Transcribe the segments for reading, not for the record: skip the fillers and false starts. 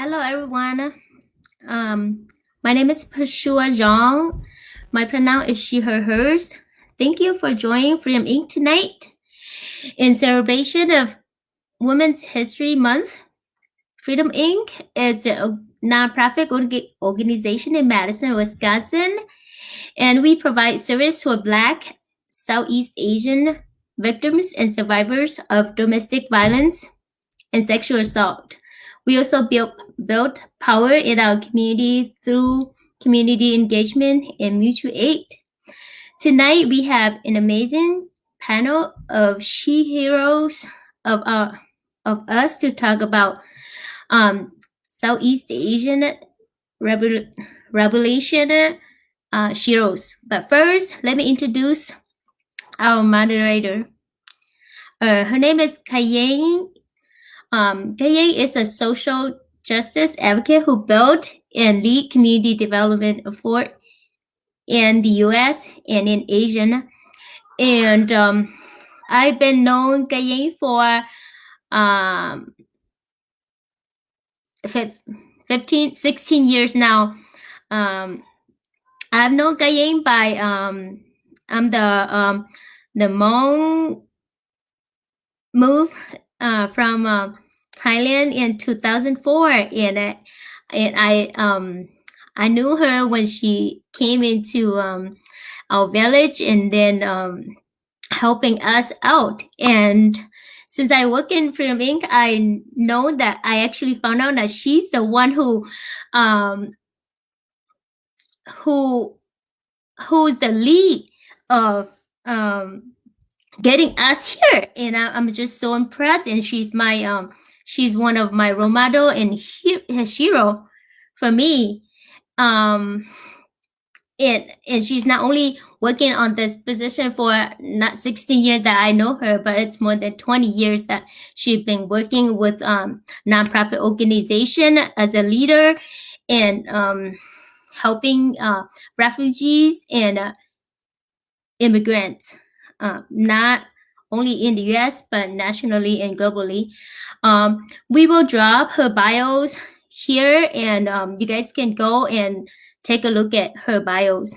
Hello, everyone. My name is Pashua Zhang. My pronoun is she, her, hers. Thank you for joining Freedom Inc. tonight. In celebration of Women's History Month, Freedom Inc. is a nonprofit organization in Madison, Wisconsin, and we provide service for Black, Southeast Asian victims and survivors of domestic violence and sexual assault. We also built power in our community through community engagement and mutual aid. Tonight we have an amazing panel of she heroes of us to talk about Southeast Asian revelation Sheroes. But first, let me introduce our moderator. Her name is Kayang. Kayang is a social justice advocate who built and lead community development effort in the U.S. and in Asia. And I've been known Kayang for 16 years now. I've known Kayang by I'm the Hmong move from Thailand in 2004, and I knew her when she came into our village, and then helping us out. And since I work in Freedom Inc., I know that I actually found out that she's the one who's the lead of getting us here, and I'm just so impressed. And she's my she's one of my role model and hero for me. And she's not only working on this position for not 16 years that I know her, but it's more than 20 years that she's been working with nonprofit organization as a leader and helping refugees and immigrants, not only in the US, but nationally and globally. We will drop her bios here, and you guys can go and take a look at her bios.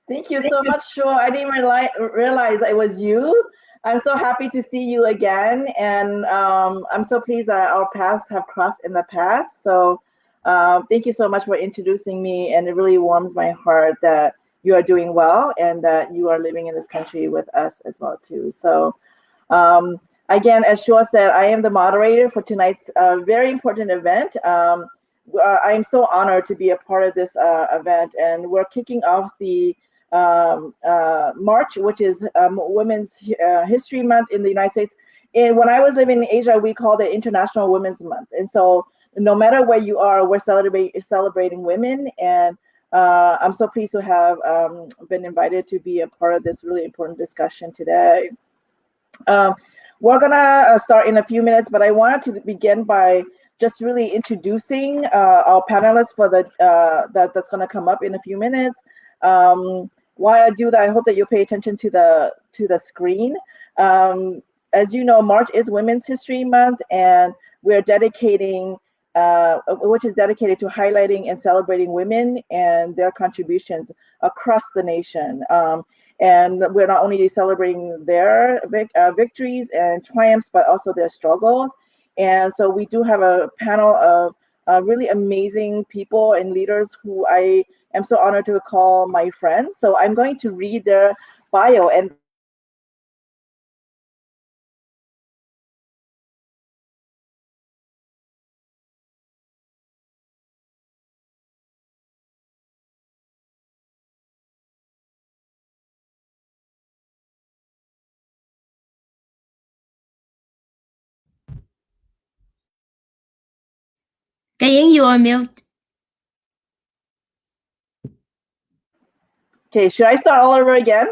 Thank you so much, Sho. I didn't realize it was you. I'm so happy to see you again, and I'm so pleased that our paths have crossed in the past. So thank you so much for introducing me, and it really warms my heart that you are doing well and that you are living in this country with us as well too. So again, as Shua said, I am the moderator for tonight's very important event. I am so honored to be a part of this event, and we're kicking off the March, which is Women's History Month in the United States. And when I was living in Asia, we called it International Women's Month. And so no matter where you are, we're celebrating women. And I'm so pleased to have been invited to be a part of this really important discussion today. We're gonna start in a few minutes, but I wanted to begin by just really introducing our panelists for the that's gonna come up in a few minutes. While I do that, I hope that you'll pay attention to the screen. As you know, March is Women's History Month, and we're dedicating, which is dedicated to highlighting and celebrating women and their contributions across the nation. And we're not only celebrating their victories and triumphs, but also their struggles. And so we do have a panel of really amazing people and leaders who I am so honored to call my friends. So I'm going to read their bio, and Kayang, you are mute. Okay, should I start all over again?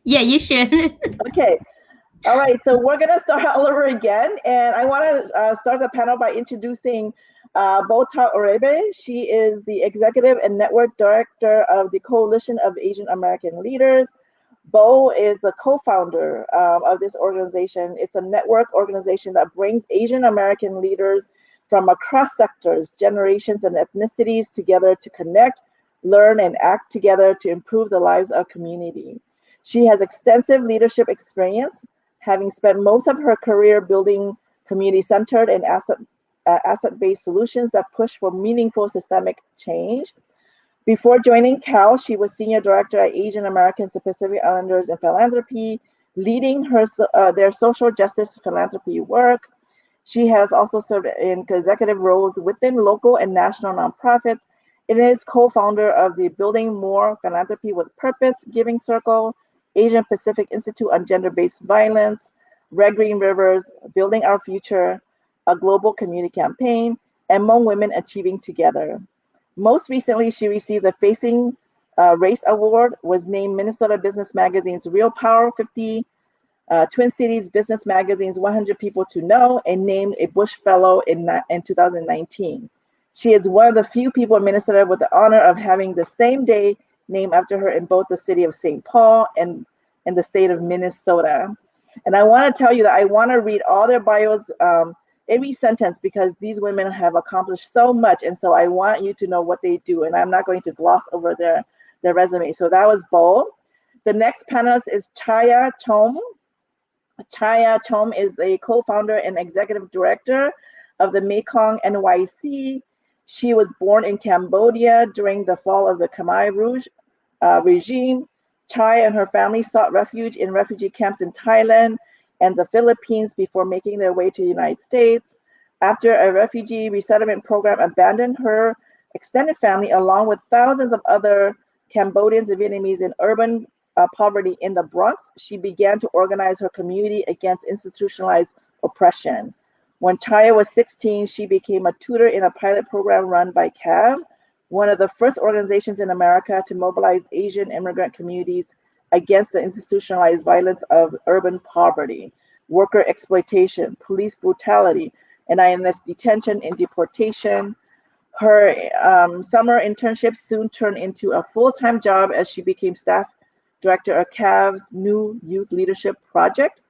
Yeah, you should. Okay. All right, so we're gonna start all over again, and I want to start the panel by introducing Bota Orebe. She is the executive and network director of the Coalition of Asian American Leaders. Bo is the co-founder of this organization. It's a network organization that brings Asian American leaders from across sectors, generations, and ethnicities together to connect, learn, and act together to improve the lives of community. She has extensive leadership experience, having spent most of her career building community-centered and asset-based solutions that push for meaningful systemic change. Before joining CAL, she was Senior Director at Asian Americans and Pacific Islanders in Philanthropy, leading their social justice philanthropy work. She has also served in executive roles within local and national nonprofits and is co-founder of the Building More Philanthropy with Purpose Giving Circle, Asian Pacific Institute on Gender-Based Violence, Red Green Rivers, Building Our Future, a global community campaign, and Hmong Women Achieving Together. Most recently, she received the Facing Race Award, was named Minnesota Business Magazine's Real Power 50, Twin Cities Business Magazine's 100 People to Know, and named a Bush Fellow in 2019. She is one of the few people in Minnesota with the honor of having the same day named after her in both the city of St. Paul and in the state of Minnesota. And I want to tell you that I want to read all their bios, every sentence, because these women have accomplished so much, and so I want you to know what they do, and I'm not going to gloss over their resume. So that was Bo. The next panelist is Chaya Chom. Chaya Chom is a co-founder and executive director of the Mekong NYC. She was born in Cambodia during the fall of the Khmer Rouge regime. Chaya and her family sought refuge in refugee camps in Thailand and the Philippines before making their way to the United States. After a refugee resettlement program abandoned her extended family along with thousands of other Cambodians and Vietnamese in urban poverty in the Bronx, she began to organize her community against institutionalized oppression. When Chaya was 16, she became a tutor in a pilot program run by CAV, one of the first organizations in America to mobilize Asian immigrant communities against the institutionalized violence of urban poverty, worker exploitation, police brutality, and INS detention and deportation. Her summer internship soon turned into a full-time job as she became staff director of CAV's new youth leadership project.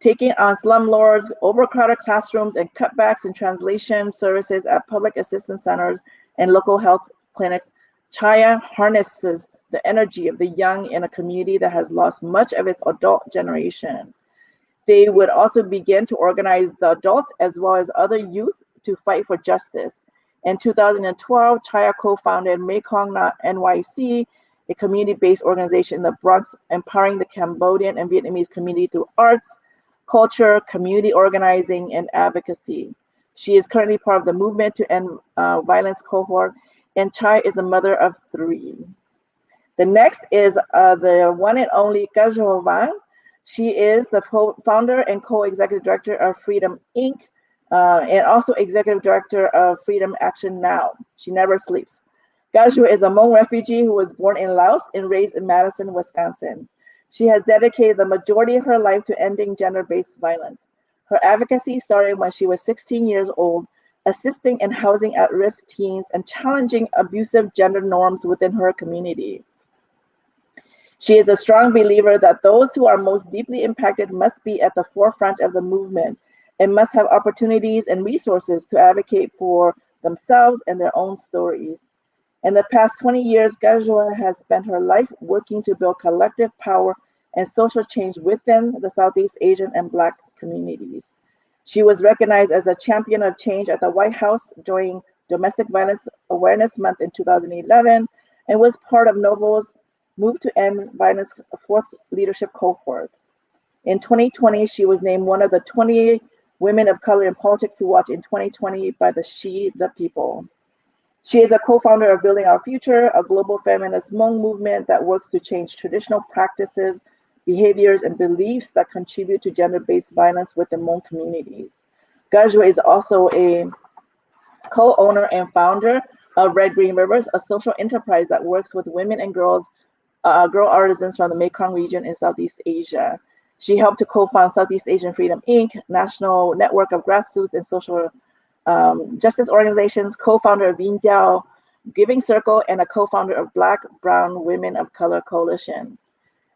Taking on slumlords, overcrowded classrooms, and cutbacks in translation services at public assistance centers and local health clinics, Chaya harnesses the energy of the young in a community that has lost much of its adult generation. They would also begin to organize the adults as well as other youth to fight for justice. In 2012, Chaya co-founded Mekong NYC, a community-based organization in the Bronx, empowering the Cambodian and Vietnamese community through arts, culture, community organizing, and advocacy. She is currently part of the Movement to End Violence cohort, and Chai is a mother of 3. The next is the one and only Kajol Van. She is the founder and co-executive director of Freedom Inc., and also executive director of Freedom Action Now. She never sleeps. Kajol is a Hmong refugee who was born in Laos and raised in Madison, Wisconsin. She has dedicated the majority of her life to ending gender-based violence. Her advocacy started when she was 16 years old, assisting in housing at-risk teens and challenging abusive gender norms within her community. She is a strong believer that those who are most deeply impacted must be at the forefront of the movement and must have opportunities and resources to advocate for themselves and their own stories. In the past 20 years, Kajol has spent her life working to build collective power and social change within the Southeast Asian and Black communities. She was recognized as a champion of change at the White House during Domestic Violence Awareness Month in 2011 and was part of Novo's Move to End Violence 4th Leadership Cohort. In 2020, she was named one of the 20 women of color in politics to watch in 2020 by the She the People. She is a co-founder of Building Our Future, a global feminist Hmong movement that works to change traditional practices, behaviors, and beliefs that contribute to gender-based violence within Hmong communities. Kajol is also a co-owner and founder of Red Green Rivers, a social enterprise that works with women and girl artisans from the Mekong region in Southeast Asia. She helped to co-found Southeast Asian Freedom Inc., national network of grassroots and social justice organizations, co-founder of Vinjiao Giving Circle, and a co-founder of Black, Brown, Women of Color Coalition.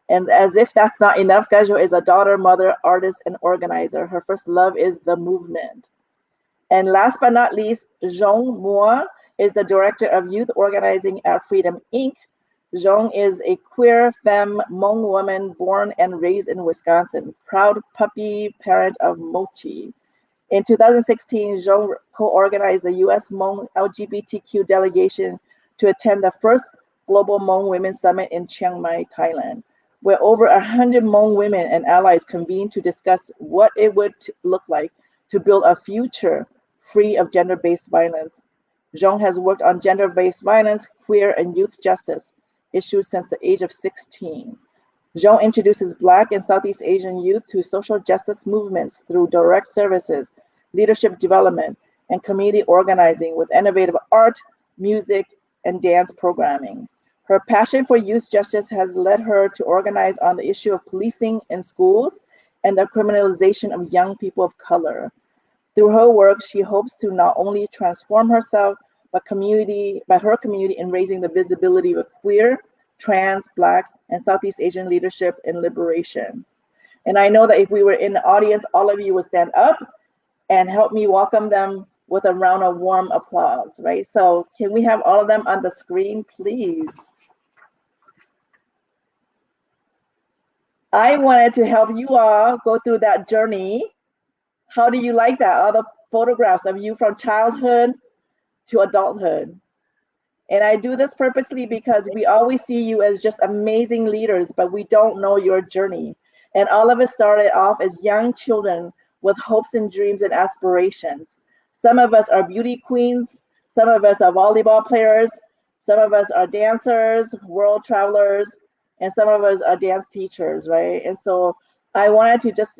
And as if that's not enough, Gajo is a daughter, mother, artist, and organizer. Her first love is the movement. And last but not least, Zhong Moore is the director of youth organizing at Freedom Inc. Zhong is a queer femme Hmong woman born and raised in Wisconsin, proud puppy parent of Mochi. In 2016, Zhong co-organized the U.S. Hmong LGBTQ delegation to attend the first Global Hmong Women's Summit in Chiang Mai, Thailand, where over 100 Hmong women and allies convened to discuss what it would look like to build a future free of gender-based violence. Zhong has worked on gender-based violence, queer, and youth justice issues since the age of 16. Zhong introduces Black and Southeast Asian youth to social justice movements through direct services, leadership development, and community organizing with innovative art, music, and dance programming. Her passion for youth justice has led her to organize on the issue of policing in schools and the criminalization of young people of color. Through her work, she hopes to not only transform herself, but her community in raising the visibility of queer, trans, Black, and Southeast Asian leadership and liberation. And I know that if we were in the audience, all of you would stand up and help me welcome them with a round of warm applause, right? So can we have all of them on the screen, please? I wanted to help you all go through that journey. How do you like that? All the photographs of you from childhood to adulthood. And I do this purposely because we always see you as just amazing leaders, but we don't know your journey. And all of us started off as young children with hopes and dreams and aspirations. Some of us are beauty queens, some of us are volleyball players, some of us are dancers, world travelers, and some of us are dance teachers, right? And so I wanted to just,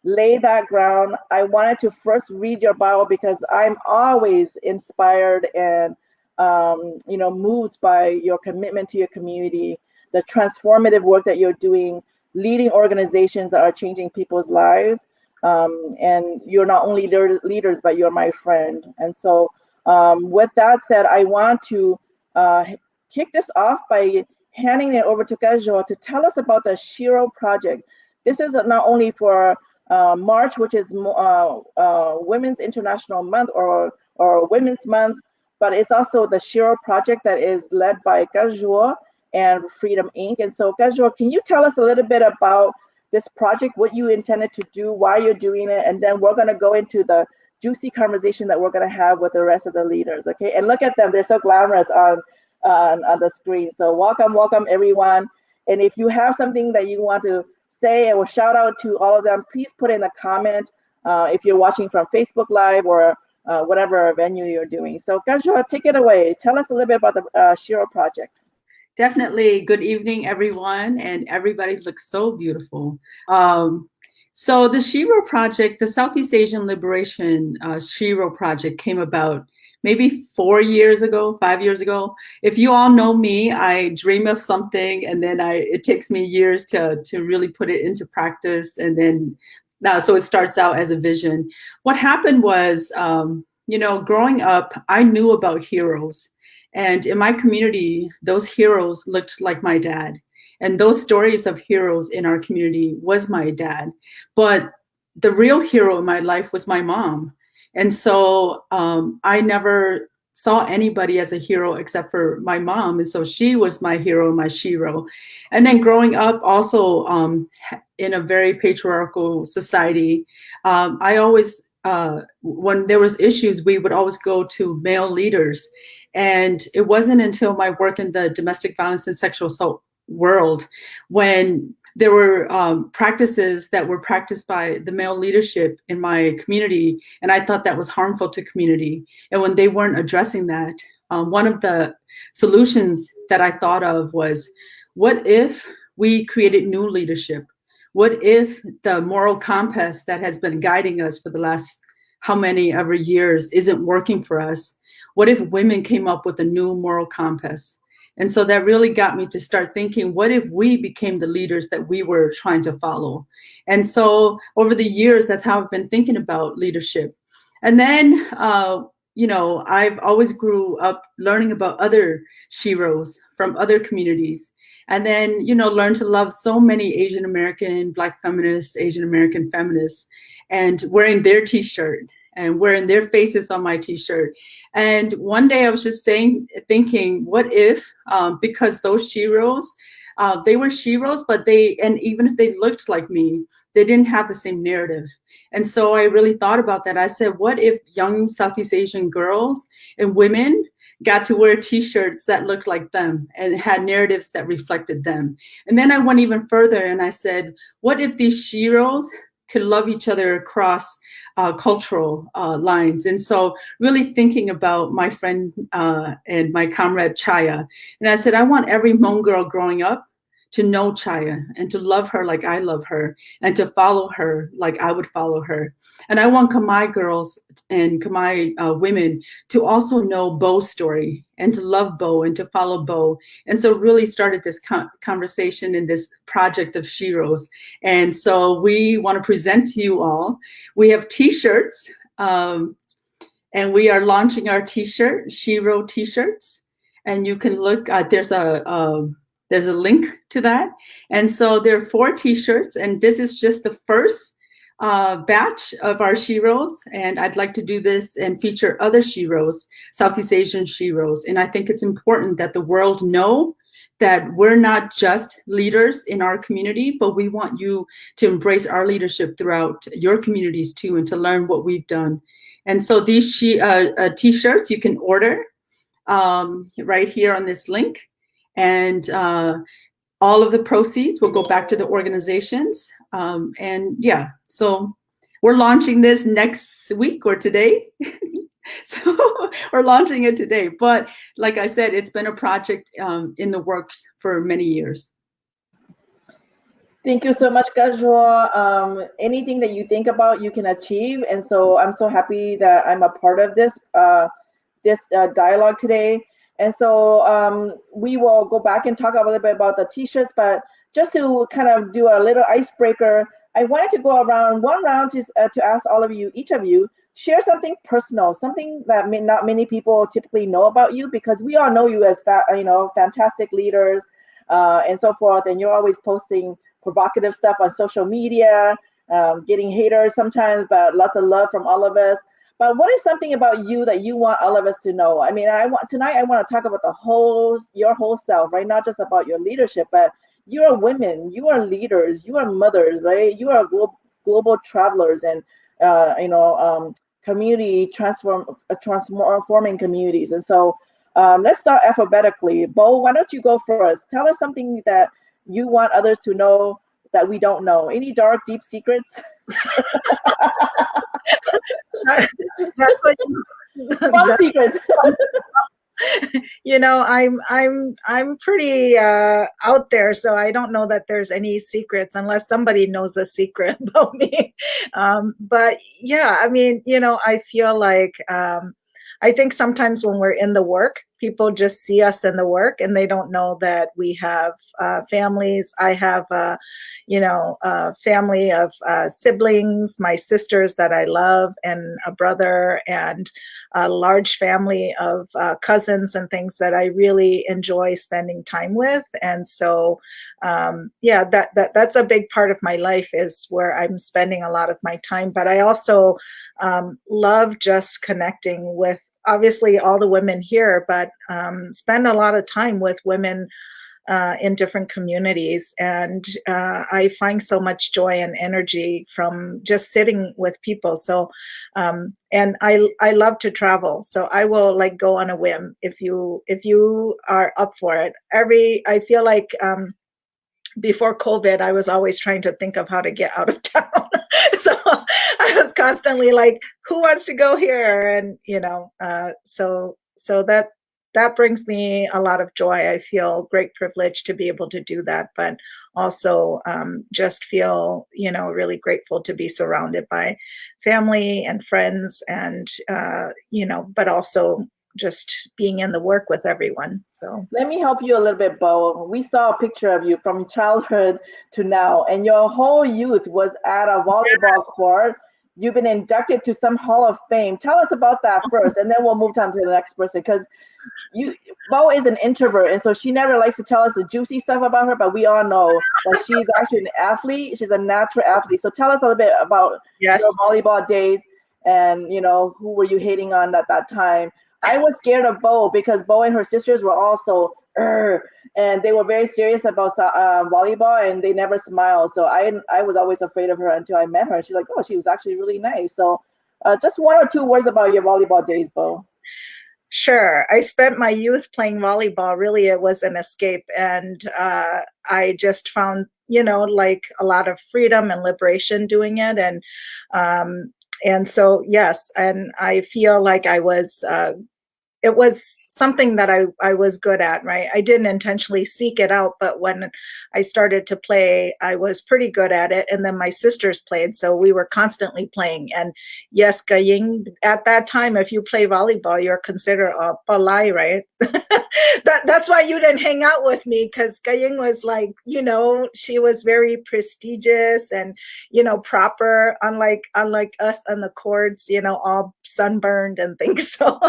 lay that ground. I wanted to first read your bio because I'm always inspired and moved by your commitment to your community, the transformative work that you're doing, leading organizations that are changing people's lives. And you're not only leaders, but you're my friend. And so with that said, I want to kick this off by handing it over to Gajo to tell us about the Sheroes Project. This is not only for March, which is Women's International Month or Women's Month, but it's also the Sheroes Project that is led by Gajo and Freedom Inc. And so Gajo, can you tell us a little bit about this project, what you intended to do, why you're doing it, and then we're gonna go into the juicy conversation that we're gonna have with the rest of the leaders, okay? And look at them, they're so glamorous on the screen. So welcome everyone. And if you have something that you want to say or shout out to all of them, please put in a comment if you're watching from Facebook Live or whatever venue you're doing. So Gajo, take it away. Tell us a little bit about the Sheroes Project. Definitely. Good evening, everyone. And everybody looks so beautiful. So the Sheroes Project, the Southeast Asian Liberation Sheroes Project came about maybe 5 years ago. If you all know me, I dream of something and then it takes me years to really put it into practice. And then, so it starts out as a vision. What happened was, growing up, I knew about heroes. And in my community, those heroes looked like my dad. And those stories of heroes in our community was my dad. But the real hero in my life was my mom. And so I never saw anybody as a hero except for my mom. And so she was my hero, my Shero. And then growing up also in a very patriarchal society, I always, when there was issues, we would always go to male leaders. And it wasn't until my work in the domestic violence and sexual assault world when there were practices that were practiced by the male leadership in my community, and I thought that was harmful to community. And when they weren't addressing that, one of the solutions that I thought of was, what if we created new leadership? What if the moral compass that has been guiding us for the last how many ever years isn't working for us? What if women came up with a new moral compass? And so that really got me to start thinking, what if we became the leaders that we were trying to follow? And so over the years, that's how I've been thinking about leadership. And then, I've always grew up learning about other Sheroes from other communities. And then, you know, learn to love so many Asian American, Black feminists, Asian American feminists, and wearing their t-shirt and wearing their faces on my t-shirt. And one day I was just thinking, what if, because those sheroes, they were sheroes, but and even if they looked like me, they didn't have the same narrative. And so I really thought about that. I said, what if young Southeast Asian girls and women got to wear t-shirts that looked like them and had narratives that reflected them? And then I went even further and I said, what if these sheroes could love each other across cultural lines? And so really thinking about my friend and my comrade Chaya. And I said, I want every Hmong girl growing up to know Chaya and to love her like I love her and to follow her like I would follow her. And I want Khmer girls and Khmer women to also know Bo's story and to love Bo and to follow Bo. And so really started this conversation in this project of Sheroes. And so we want to present to you all. We have t-shirts and we are launching our t-shirt, Shero t-shirts. And you can look, there's a link to that. And so there are 4 t-shirts, and this is just the first batch of our sheroes. And I'd like to do this and feature other sheroes, Southeast Asian sheroes. And I think it's important that the world know that we're not just leaders in our community, but we want you to embrace our leadership throughout your communities too, and to learn what we've done. And so these t-shirts you can order right here on this link. And all of the proceeds will go back to the organizations. And yeah, so we're launching this next week or today. So we're launching it today. But like I said, it's been a project in the works for many years. Thank you so much, Gajwa. Anything that you think about, you can achieve. And so I'm so happy that I'm a part of this dialogue today. And so we will go back and talk a little bit about the t-shirts, but just to kind of do a little icebreaker, I wanted to go around one round to ask all of you, each of you, share something personal, something that not many people typically know about you, because we all know you as fantastic leaders and so forth, and you're always posting provocative stuff on social media, getting haters sometimes, but lots of love from all of us. But what is something about you that you want all of us to know? I mean, tonight I want to talk about your whole self, right? Not just about your leadership, but you are women, you are leaders, you are mothers, right? You are global travelers and community transforming communities. And so let's start alphabetically. Bo, why don't you go first? Tell us something that you want others to know that we don't know. Any dark, deep secrets? That's what Fun secrets. You know, I'm pretty out there, so I don't know that there's any secrets unless somebody knows a secret about me. But yeah, I mean, you know, I feel like I think sometimes when we're in the work, people just see us in the work and they don't know that we have families. I have a family of siblings, my sisters that I love, and a brother, and a large family of cousins and things that I really enjoy spending time with. And so, yeah, that's a big part of my life, is where I'm spending a lot of my time. But I also love just connecting with, obviously, all the women here, but spend a lot of time with women in different communities. And I find so much joy and energy from just sitting with people. So, and I love to travel. So I will like go on a whim if you are up for it. I feel like before COVID, I was always trying to think of how to get out of town. So I was constantly like, who wants to go here? And, you know, so that brings me a lot of joy. I feel great privilege to be able to do that, but also just feel, you know, really grateful to be surrounded by family and friends, and, you know, but also just being in the work with everyone. So let me help you a little bit, Bo. We saw a picture of you from childhood to now, and your whole youth was at a volleyball court. you've been inducted to some Hall of Fame. Tell us about that first, and then we'll move on to the next person, because Bo is an introvert, and so she never likes to tell us the juicy stuff about her, but we all know that she's actually an athlete. She's a natural athlete. So tell us a little bit about Yes. your volleyball days, and who were you hating on at that time? I was scared of Bo because Bo and her sisters were also and they were very serious about volleyball, and they never smiled. So I was always afraid of her until I met her. She's like, oh, she was actually really nice. So just 1 or 2 words about your volleyball days, Bo. Sure. I spent my youth playing volleyball. Really, it was an escape. And I just found, like a lot of freedom and liberation doing it. And so, yes, and I feel like it was something that I was good at, right? I didn't intentionally seek it out, but when I started to play, I was pretty good at it. And then my sisters played, so we were constantly playing. And yes, Gaying, at that time, if you play volleyball, you're considered a palai, right? That's why you didn't hang out with me, because Gaying was like, she was very prestigious and, proper, unlike us on the courts, all sunburned and things. So,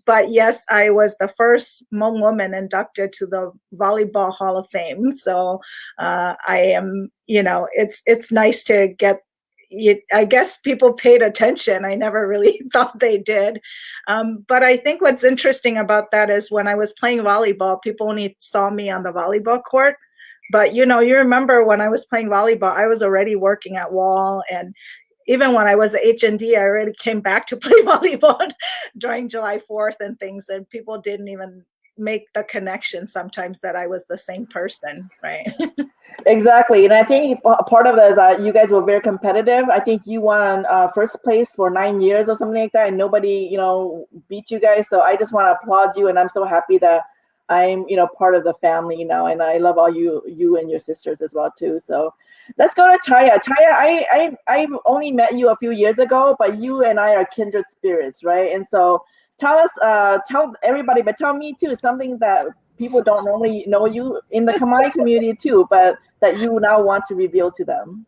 but yes, I was the first Hmong woman inducted to the Volleyball Hall of Fame. So I am, it's nice to get, I guess people paid attention. I never really thought they did. But I think what's interesting about that is when I was playing volleyball, people only saw me on the volleyball court. But, you remember when I was playing volleyball, I was already working at Wall, and even when I was at H&D, I already came back to play volleyball during July 4th and things, and people didn't even make the connection sometimes that I was the same person, right? Exactly. And I think part of that is that you guys were very competitive. I think you won first place for 9 years or something like that, and nobody, beat you guys. So I just want to applaud you, and I'm so happy that I'm, part of the family now, and I love all you and your sisters as well too. So let's go to Chaya. Chaya, I've only met you a few years ago, but you and I are kindred spirits, right? And so tell everybody, but tell me too, something that people don't normally know you in the Khmer community too, but that you now want to reveal to them.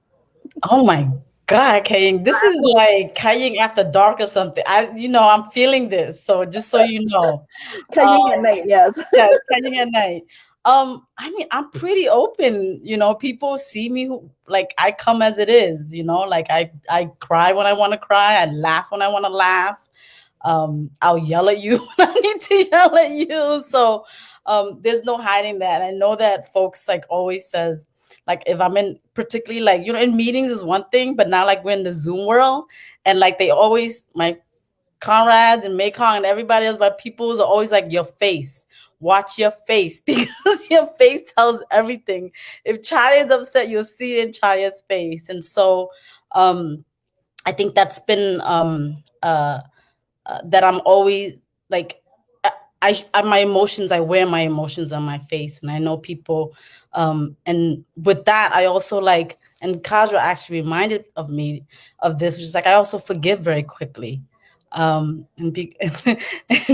Oh my God, Kaying, this is like Kaying after dark or something. I'm feeling this. So just so you know. Kaying at night, yes. Yes, Kaying at night. I'm pretty open, people see me like I come as it is, like I cry when I want to cry. I laugh when I want to laugh. I'll yell at you when I need to yell at you. So there's no hiding that. I know that folks like always says, like if I'm in particularly like, in meetings is one thing, but now like we're in the Zoom world, and like they always, my Conrads and Maycon and everybody else, my peoples are always like, your face. Watch your face, because your face tells everything. If Chaya is upset, you'll see it in Chaya's face. And so I think that's been that I'm always like, I my emotions, I wear my emotions on my face. And I know people, and with that, I also like, and Kajra actually reminded of me of this, which is like, I also forgive very quickly. And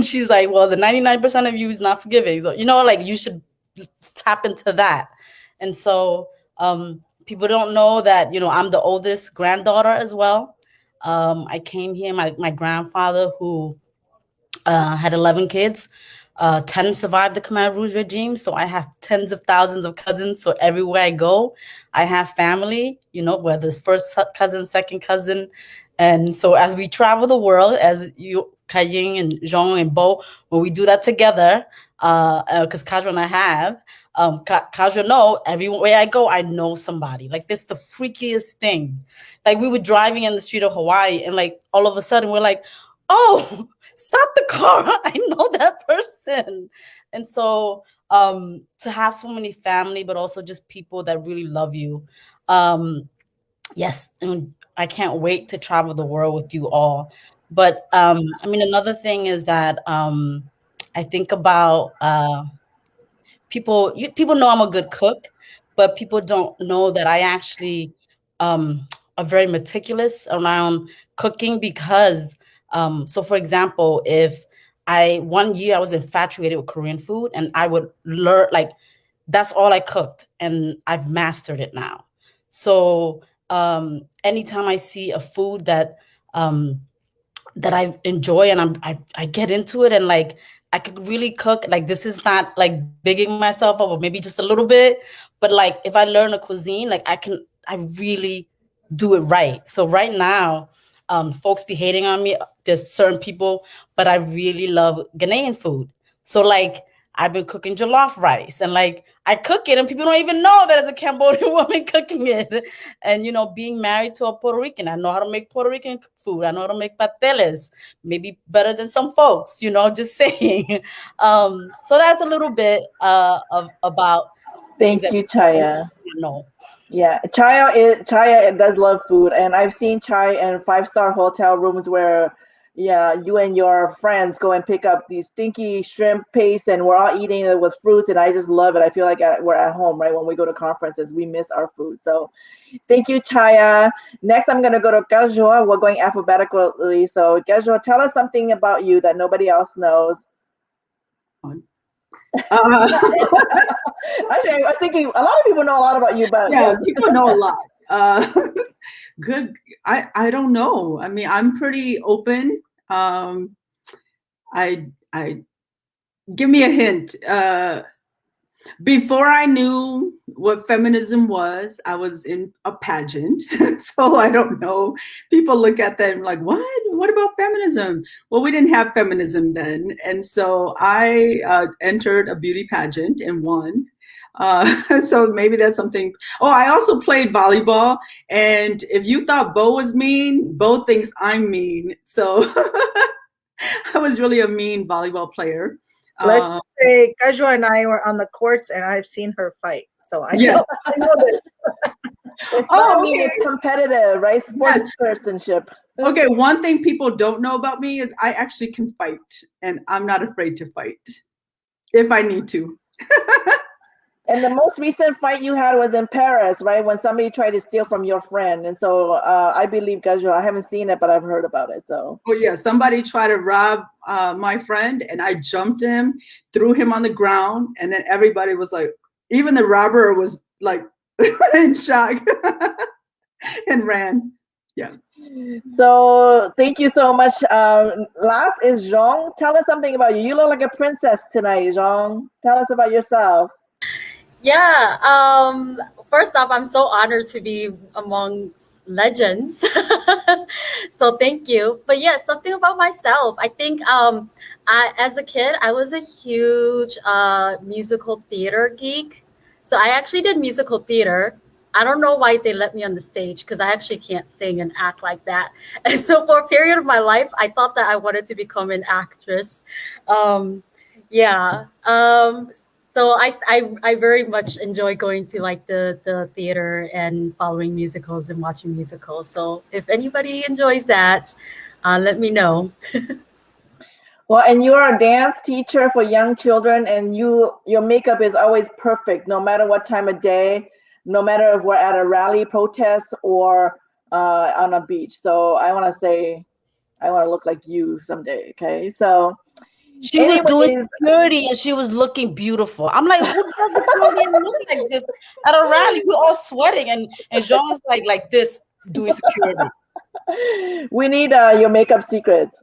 she's like, well, the 99% of you is not forgiving. So, like you should tap into that. And so people don't know that, I'm the oldest granddaughter as well. I came here, my grandfather who had 11 kids, 10 survived the Khmer Rouge regime. So I have tens of thousands of cousins. So everywhere I go, I have family, whether it's first cousin, second cousin. And so as we travel the world, as you, Kaying and Zhong and Bo, when we do that together, because Kajra and I have, Kajra know everywhere I go, I know somebody. Like this, the freakiest thing. Like we were driving in the street of Hawaii, and like all of a sudden we're like, oh, stop the car. I know that person. And so to have so many family, but also just people that really love you. Yes, and I can't wait to travel the world with you all. But another thing is that I think about people know I'm a good cook, but people don't know that I actually are very meticulous around cooking, because so for example, if one year I was infatuated with Korean food, and I would learn, like that's all I cooked, and I've mastered it now. So anytime I see a food that that I enjoy and I get into it, and like I could really cook. Like, this is not like bigging myself up, or maybe just a little bit, but like if I learn a cuisine, like I really do it right. So right now, folks be hating on me. There's certain people, but I really love Ghanaian food. So like I've been cooking jollof rice, and like I cook it and people don't even know that it's a Cambodian woman cooking it. And, you know, being married to a Puerto Rican, I know how to make Puerto Rican food. I know how to make pateles, maybe better than some folks, you know, just saying. So that's a little bit about Thank things you, that Chaya. you know. Yeah, Chaya does love food, and I've seen Chaya in 5-star hotel rooms where, yeah, you and your friends go and pick up these stinky shrimp paste, and we're all eating it with fruits, and I just love it. I feel like we're at home, right? When we go to conferences, we miss our food. So, thank you, Chaya. Next, I'm gonna go to Gajua. We're going alphabetically. So, Gajua, tell us something about you that nobody else knows. Actually, I was thinking a lot of people know a lot about you, but yeah, yes. people know a lot. Good. I don't know. I mean, I'm pretty open. I give me a hint. Before I knew what feminism was, I was in a pageant. So I don't know. People look at that and like, what? What about feminism? Well, we didn't have feminism then. And so I entered a beauty pageant and won. So maybe that's something. Oh, I also played volleyball. And if you thought Bo was mean, Bo thinks I'm mean. So I was really a mean volleyball player. Let's just say Kajua and I were on the courts, and I've seen her fight, so I know this. It's not mean, it's competitive, right? Sportsmanship. Okay, one thing people don't know about me is I actually can fight, and I'm not afraid to fight if I need to. And the most recent fight you had was in Paris, right? When somebody tried to steal from your friend. And so I believe, Gajua, I haven't seen it, but I've heard about it. So. Oh yeah, somebody tried to rob my friend, and I jumped him, threw him on the ground, and then everybody was like, even the robber was like in shock and ran. Yeah. So thank you so much. Last is Zhong. Tell us something about you. You look like a princess tonight, Zhong. Tell us about yourself. Yeah. First off, I'm so honored to be among legends. So thank you. But yeah, something about myself. I think as a kid, I was a huge musical theater geek. So I actually did musical theater. I don't know why they let me on the stage, because I actually can't sing and act like that. And so for a period of my life, I thought that I wanted to become an actress. So I very much enjoy going to like the theater and following musicals and watching musicals. So if anybody enjoys that, let me know. Well, and you're a dance teacher for young children, and your makeup is always perfect, no matter what time of day, no matter if we're at a rally protest or on a beach. So I want to say, I want to look like you someday. Okay, so. She was doing security and she was looking beautiful. I'm like, who does security and look like this at a rally? We're all sweating, and Jean's like this doing security. We need your makeup secrets.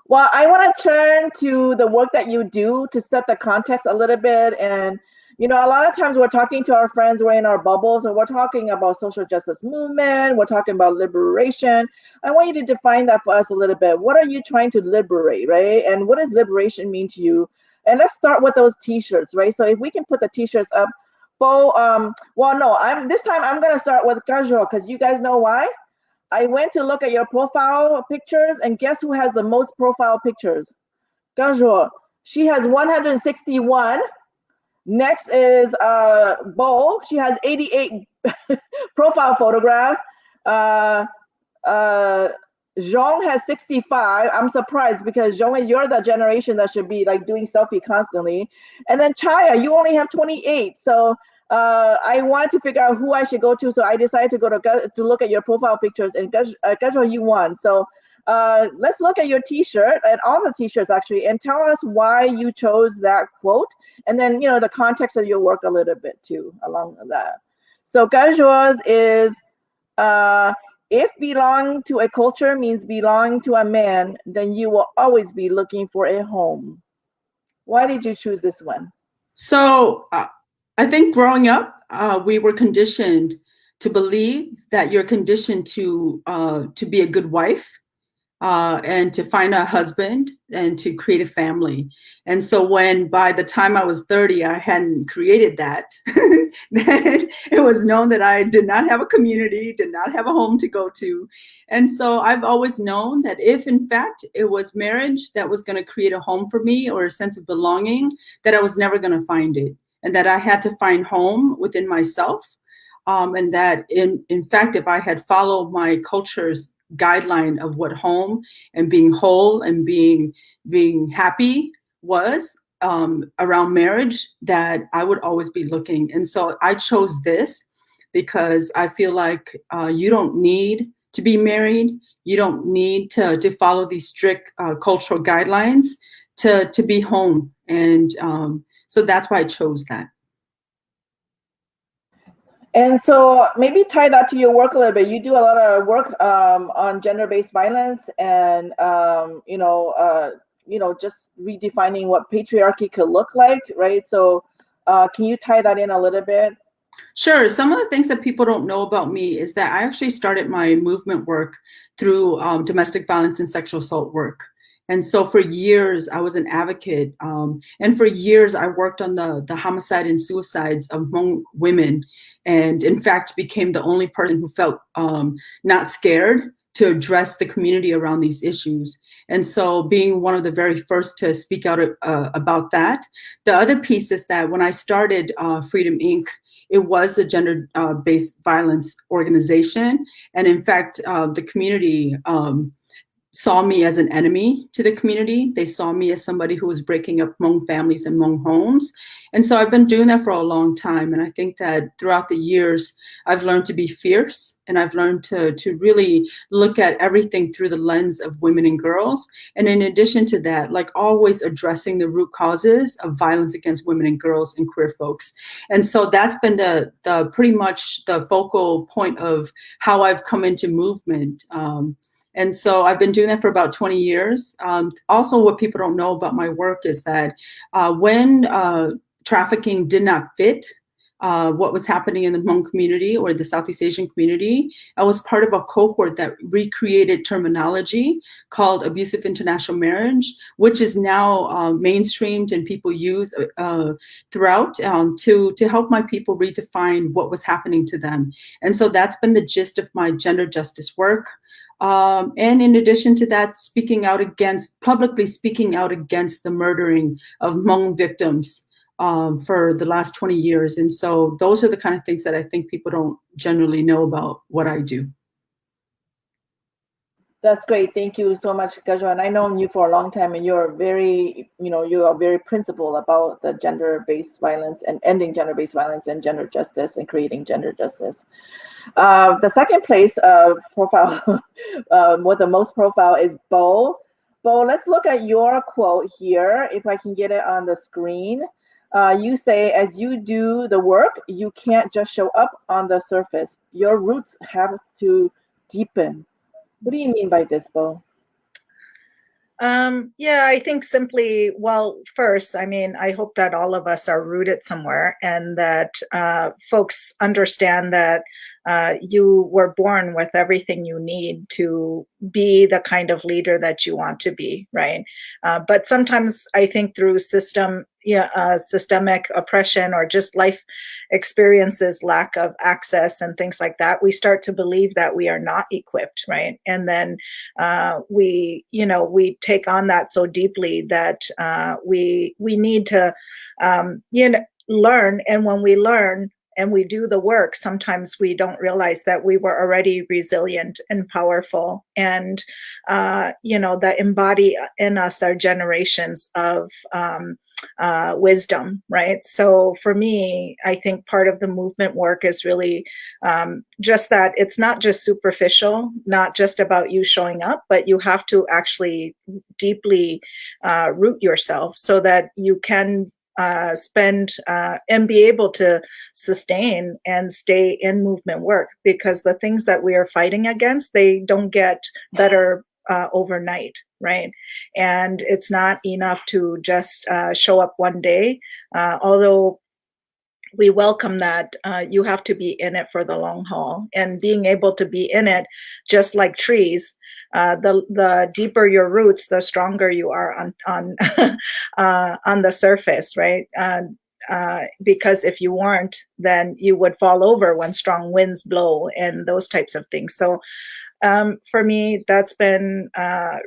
Well, I want to turn to the work that you do to set the context a little bit. And, you know, a lot of times we're talking to our friends, we're in our bubbles, and we're talking about social justice movement, we're talking about liberation. I want you to define that for us a little bit. What are you trying to liberate, right? And what does liberation mean to you? And let's start with those t-shirts, right? So if we can put the t-shirts up. Bo, well, no, this time I'm going to start with Kajol, because you guys know why? I went to look at your profile pictures, and guess who has the most profile pictures? Kajol. She has 161. Next is Bo. She has 88 profile photographs. Zhong has 65. I'm surprised because Zhong, you're the generation that should be like doing selfie constantly. And then Chaya, you only have 28. So I wanted to figure out who I should go to. So I decided to go to look at your profile pictures, and Gajwa, you won. So let's look at your t-shirt, and all the t-shirts actually, and tell us why you chose that quote, and then, you know, the context of your work a little bit too along that. So Gajwa's is if belong to a culture means belong to a man, then you will always be looking for a home. Why did you choose this one? So I think growing up, we were conditioned to believe that you're conditioned to be a good wife, and to find a husband and to create a family. And so when by the time I was 30, I hadn't created that, then it was known that I did not have a community, did not have a home to go to. And so I've always known that if in fact it was marriage that was going to create a home for me or a sense of belonging, that I was never going to find it, and that I had to find home within myself. And that in fact, if I had followed my culture's guideline of what home and being whole and being happy was around marriage, that I would always be looking. And so I chose this because I feel like you don't need to be married. You don't need to follow these strict cultural guidelines to be home. And so that's why I chose that. And so maybe tie that to your work a little bit. You do a lot of work on gender-based violence and, just redefining what patriarchy could look like, right? So can you tie that in a little bit? Sure. Some of the things that people don't know about me is that I actually started my movement work through domestic violence and sexual assault work. And so for years, I was an advocate. And for years, I worked on the homicide and suicides of Hmong women. And in fact, became the only person who felt not scared to address the community around these issues. And so being one of the very first to speak out about that. The other piece is that when I started Freedom Inc., it was a gender-based violence organization. And in fact, the community saw me as an enemy to the community. They saw me as somebody who was breaking up Hmong families and Hmong homes. And so I've been doing that for a long time. And I think that throughout the years, I've learned to be fierce, and I've learned to really look at everything through the lens of women and girls. And in addition to that, like always addressing the root causes of violence against women and girls and queer folks. And so that's been the pretty much the focal point of how I've come into movement. And so I've been doing that for about 20 years. Also, what people don't know about my work is that when trafficking did not fit what was happening in the Hmong community or the Southeast Asian community, I was part of a cohort that recreated terminology called abusive international marriage, which is now mainstreamed and people use throughout to help my people redefine what was happening to them. And so that's been the gist of my gender justice work. And in addition to that, publicly speaking out against the murdering of Hmong victims for the last 20 years. And so those are the kind of things that I think people don't generally know about what I do. That's great. Thank you so much, Gajwa. And I've known you for a long time, and you're very, you are very principled about the gender-based violence and ending gender-based violence and gender justice and creating gender justice. The second place profile with the most profile is Bo. Bo, let's look at your quote here, if I can get it on the screen. You say, as you do the work, you can't just show up on the surface. Your roots have to deepen. What do you mean by this, Bo? Yeah, I think simply, well, first, I mean, I hope that all of us are rooted somewhere, and that folks understand that you were born with everything you need to be the kind of leader that you want to be, right? But sometimes I think through systemic oppression or just life experiences, lack of access and things like that, we start to believe that we are not equipped, right? And then we take on that so deeply that we need to learn. And when we learn and we do the work, sometimes we don't realize that we were already resilient and powerful, and that embody in us our generations of wisdom, right? So for me, I think part of the movement work is really just that it's not just superficial, not just about you showing up, but you have to actually deeply root yourself so that you can spend and be able to sustain and stay in movement work, because the things that we are fighting against, they don't get better overnight, right? And it's not enough to just show up one day, although we welcome that. You have to be in it for the long haul, and being able to be in it, just like trees, the deeper your roots, the stronger you are on the surface, right? Because if you weren't, then you would fall over when strong winds blow and those types of things. So for me, that's been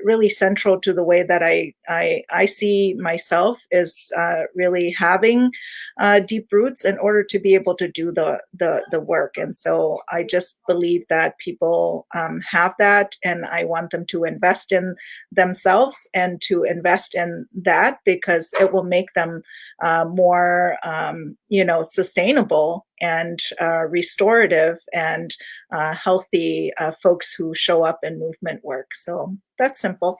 really central to the way that I see myself, is really having deep roots in order to be able to do the work. And so I just believe that people have that, and I want them to invest in themselves and to invest in that, because it will make them more, sustainable and restorative and healthy folks who show up in movement work. So that's simple.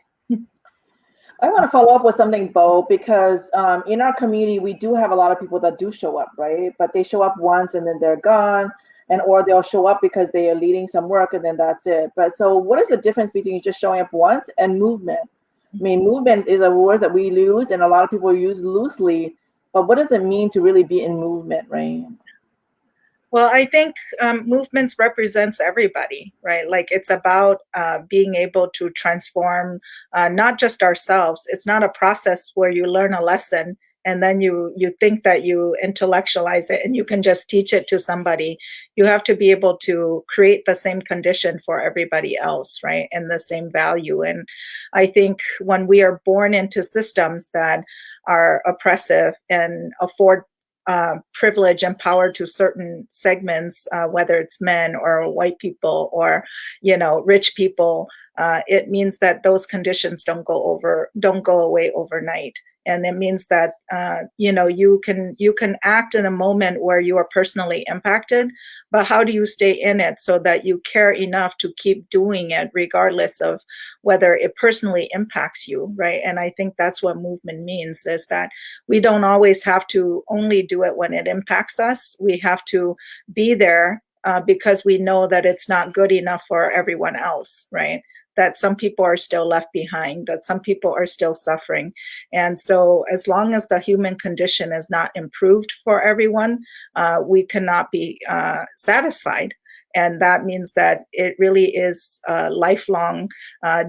I want to follow up with something, Bo, because in our community, we do have a lot of people that do show up, right? But they show up once and then they're gone, or they'll show up because they are leading some work and then that's it. But so what is the difference between just showing up once and movement? I mean, movement is a word that we use and a lot of people use loosely, but what does it mean to really be in movement, right? Well, I think movements represents everybody, right? Like, it's about being able to transform not just ourselves. It's not a process where you learn a lesson and then you think that you intellectualize it and you can just teach it to somebody. You have to be able to create the same condition for everybody else, right? And the same value. And I think when we are born into systems that are oppressive and afford privilege and power to certain segments, whether it's men or white people or, rich people, it means that those conditions don't go away overnight. And it means that, you can act in a moment where you are personally impacted, but how do you stay in it so that you care enough to keep doing it regardless of whether it personally impacts you, right? And I think that's what movement means, is that we don't always have to only do it when it impacts us. We have to be there because we know that it's not good enough for everyone else, right? That some people are still left behind, that some people are still suffering. And so as long as the human condition is not improved for everyone, we cannot be satisfied. And that means that it really is a lifelong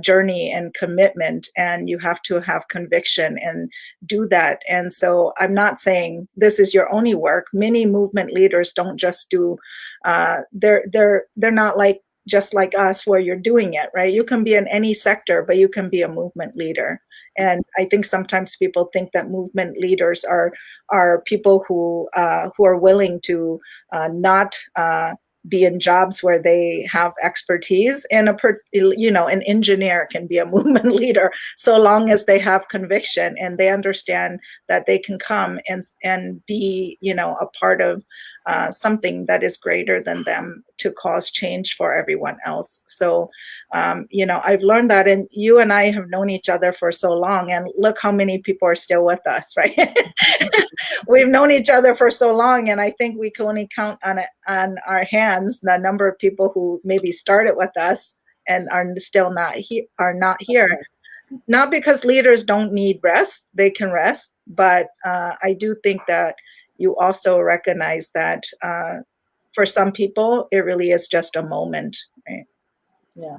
journey and commitment, and you have to have conviction and do that. And so I'm not saying this is your only work. Many movement leaders don't just do, they're not like just like us where you're doing it, right? You can be in any sector, but you can be a movement leader. And I think sometimes people think that movement leaders are people who are willing to not be in jobs where they have expertise. And an engineer can be a movement leader so long as they have conviction and they understand that they can come and be, a part of something that is greater than them to cause change for everyone else. So, I've learned that, and you and I have known each other for so long, and look how many people are still with us, right? We've known each other for so long, and I think we can only count on our hands the number of people who maybe started with us and are still not here. Not because leaders don't need rest, they can rest, but I do think that you also recognize that for some people, it really is just a moment, right? Yeah.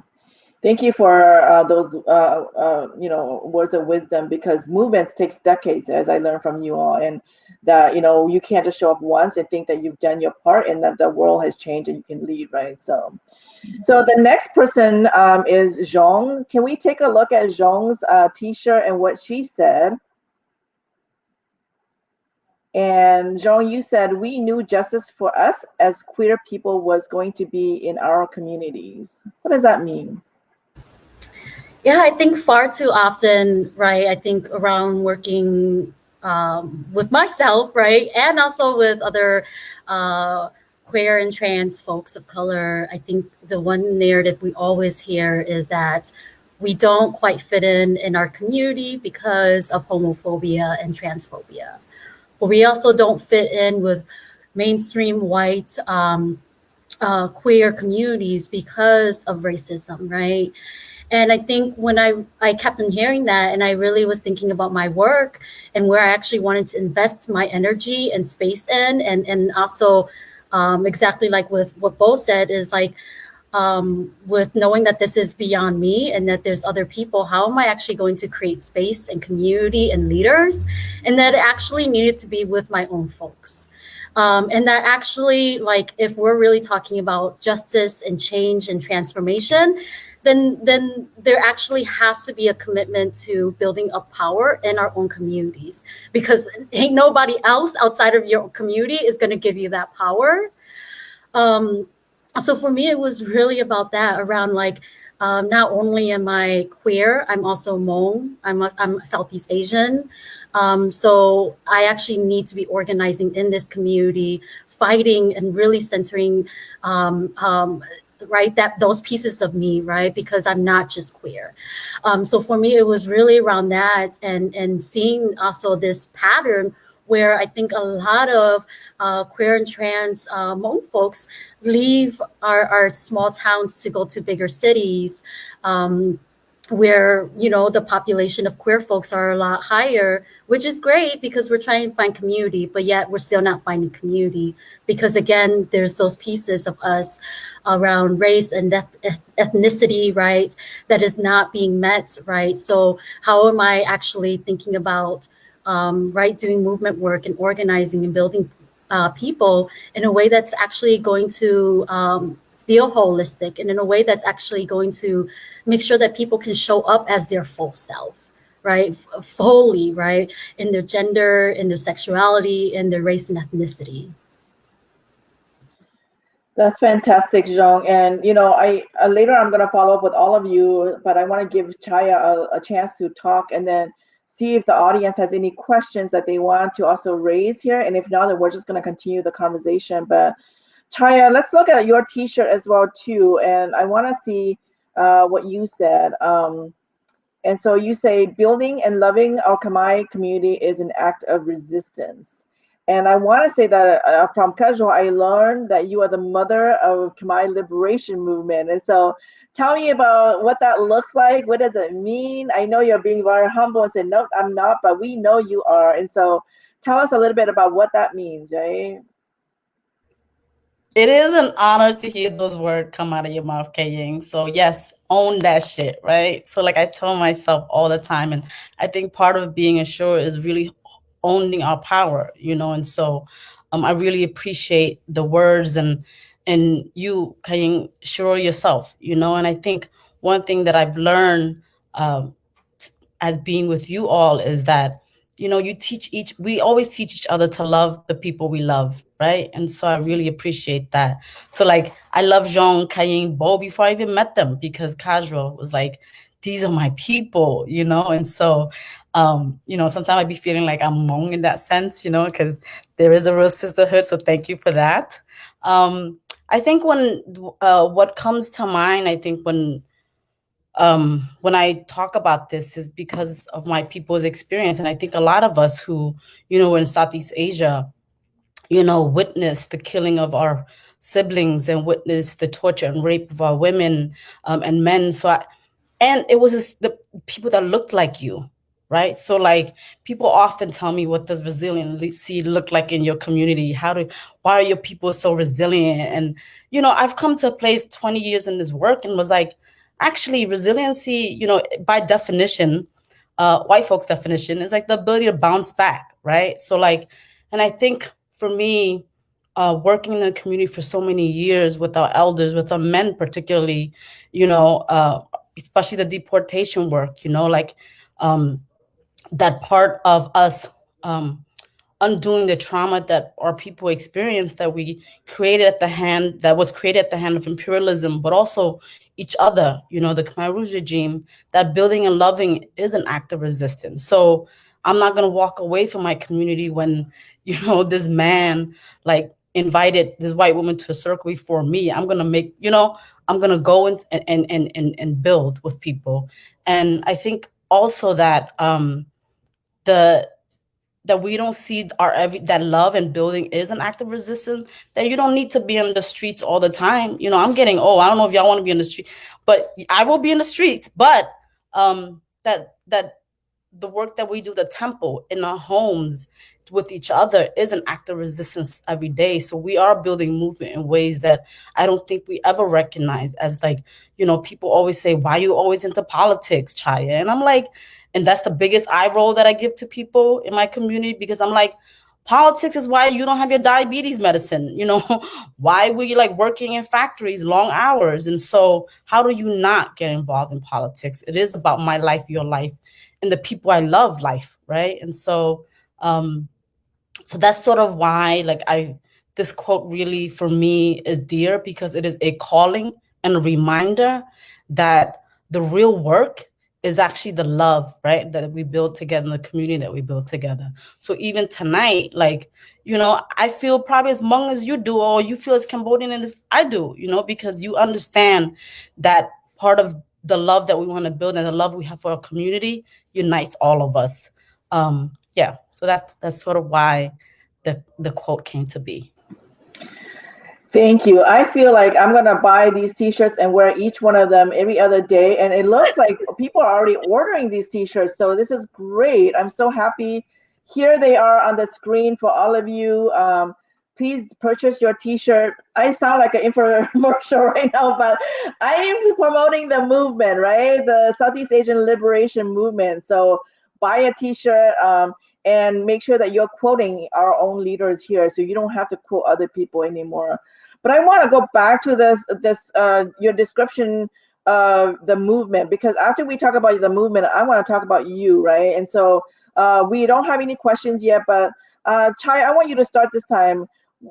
Thank you for those, words of wisdom, because movements takes decades, as I learned from you all, and that, you can't just show up once and think that you've done your part and that the world has changed and you can lead, right? So the next person is Zhong. Can we take a look at Zhong's t-shirt and what she said? And Zhong, you said, we knew justice for us as queer people was going to be in our communities. What does that mean? Yeah, I think far too often, right? I think around working with myself, right? And also with other queer and trans folks of color, I think the one narrative we always hear is that we don't quite fit in our community because of homophobia and transphobia. we also don't fit in with mainstream white queer communities because of racism, right? And I think when I kept on hearing that, and I really was thinking about my work and where I actually wanted to invest my energy and space in, and also exactly like with what Bo said, is like with knowing that this is beyond me and that there's other people, how am I actually going to create space and community and leaders? And that it actually needed to be with my own folks. And that actually, like, if we're really talking about justice and change and transformation, then there actually has to be a commitment to building up power in our own communities, because ain't nobody else outside of your community is going to give you that power. So for me, it was really about that, around like, not only am I queer, I'm also Hmong, I'm Southeast Asian. So I actually need to be organizing in this community, fighting and really centering, right, that those pieces of me, right, because I'm not just queer. So for me, it was really around that, and seeing also this pattern where I think a lot of queer and trans Hmong folks leave our small towns to go to bigger cities, where, you know, the population of queer folks are a lot higher, which is great because we're trying to find community, but yet we're still not finding community because, again, there's those pieces of us around race and ethnicity, right, that is not being met, right? So how am I actually thinking about, right, doing movement work and organizing and building people in a way that's actually going to feel holistic, and in a way that's actually going to make sure that people can show up as their full self, right? Fully, right? In their gender, in their sexuality, in their race and ethnicity. That's fantastic, Zhong. And, you know, I later I'm going to follow up with all of you, but I want to give Chaya a chance to talk and then see if the audience has any questions that they want to also raise here. And if not, then we're just going to continue the conversation. But Chaya, let's look at your t-shirt as well, too. And I want to see what you said. And so you say, building and loving our Khmer community is an act of resistance. And I want to say that from Kajol, I learned that you are the mother of Khmer liberation movement. And so tell me about what that looks like. What does it mean? I know you're being very humble and said, no, I'm not, but we know you are. And so tell us a little bit about what that means, right? It is an honor to hear those words come out of your mouth, Kaying. So yes, own that shit, right? So like I tell myself all the time, and I think part of being a Shero is really owning our power, you know. And so I really appreciate the words and you, Kaying, Shero yourself, you know. And I think one thing that I've learned as being with you all is that, you know, we always teach each other to love the people we love, right? And so I really appreciate that. So like, I love Jean, Kaying, Bo before I even met them, because Kajol was like, these are my people, you know? And so, you know, sometimes I'd be feeling like I'm Hmong in that sense, you know, because there is a real sisterhood. So thank you for that. I think what comes to mind, I think when I talk about this is because of my people's experience. And I think a lot of us who, you know, in Southeast Asia, you know, witnessed the killing of our siblings and witnessed the torture and rape of our women and men. And it was just the people that looked like you, right? So like, people often tell me, what does resiliency look like in your community? Why are your people so resilient? And, you know, I've come to a place 20 years in this work and was like, actually, resiliency, you know, by definition, white folks' definition, is like the ability to bounce back, right? So like, and I think for me, working in the community for so many years with our elders, with our men particularly, you know, especially the deportation work, you know, like that part of us undoing the trauma that our people experienced, that was created at the hand of imperialism, but also each other, you know, the Khmer Rouge regime, that building and loving is an act of resistance. So I'm not going to walk away from my community when, you know, this man like invited this white woman to a circle before me. I'm going to go and build with people. And I think also that that we don't see that love and building is an act of resistance, that you don't need to be in the streets all the time. You know, I'm getting old. I don't know if y'all want to be in the street, but I will be in the streets. But that the work that we do, the temple, in our homes, with each other, is an act of resistance every day. So we are building movement in ways that I don't think we ever recognize. As like, you know, people always say, why are you always into politics, Chaya? And I'm like, and that's the biggest eye roll that I give to people in my community, because I'm like, politics is why you don't have your diabetes medicine. You know, why were you like working in factories long hours? And so how do you not get involved in politics? It is about my life, your life, and the people I love life, right? And so so that's sort of why, like, this quote really for me is dear, because it is a calling and a reminder that the real work is actually the love, right, that we build together, in the community that we build together. So even tonight, like, you know, I feel probably as Hmong as you do, or you feel as Cambodian as I do, you know, because you understand that part of the love that we want to build and the love we have for our community unites all of us. Yeah, so that's sort of why the quote came to be. Thank you. I feel like I'm going to buy these t-shirts and wear each one of them every other day. And it looks like people are already ordering these t-shirts. So this is great. I'm so happy. Here they are on the screen for all of you. Please purchase your t-shirt. I sound like an infomercial right now, but I am promoting the movement, right? The Southeast Asian Liberation Movement. So buy a t-shirt and make sure that you're quoting our own leaders here, so you don't have to quote other people anymore. But I want to go back to this your description of the movement, because after we talk about the movement, I want to talk about you, right? And so we don't have any questions yet, but Chai, I want you to start this time.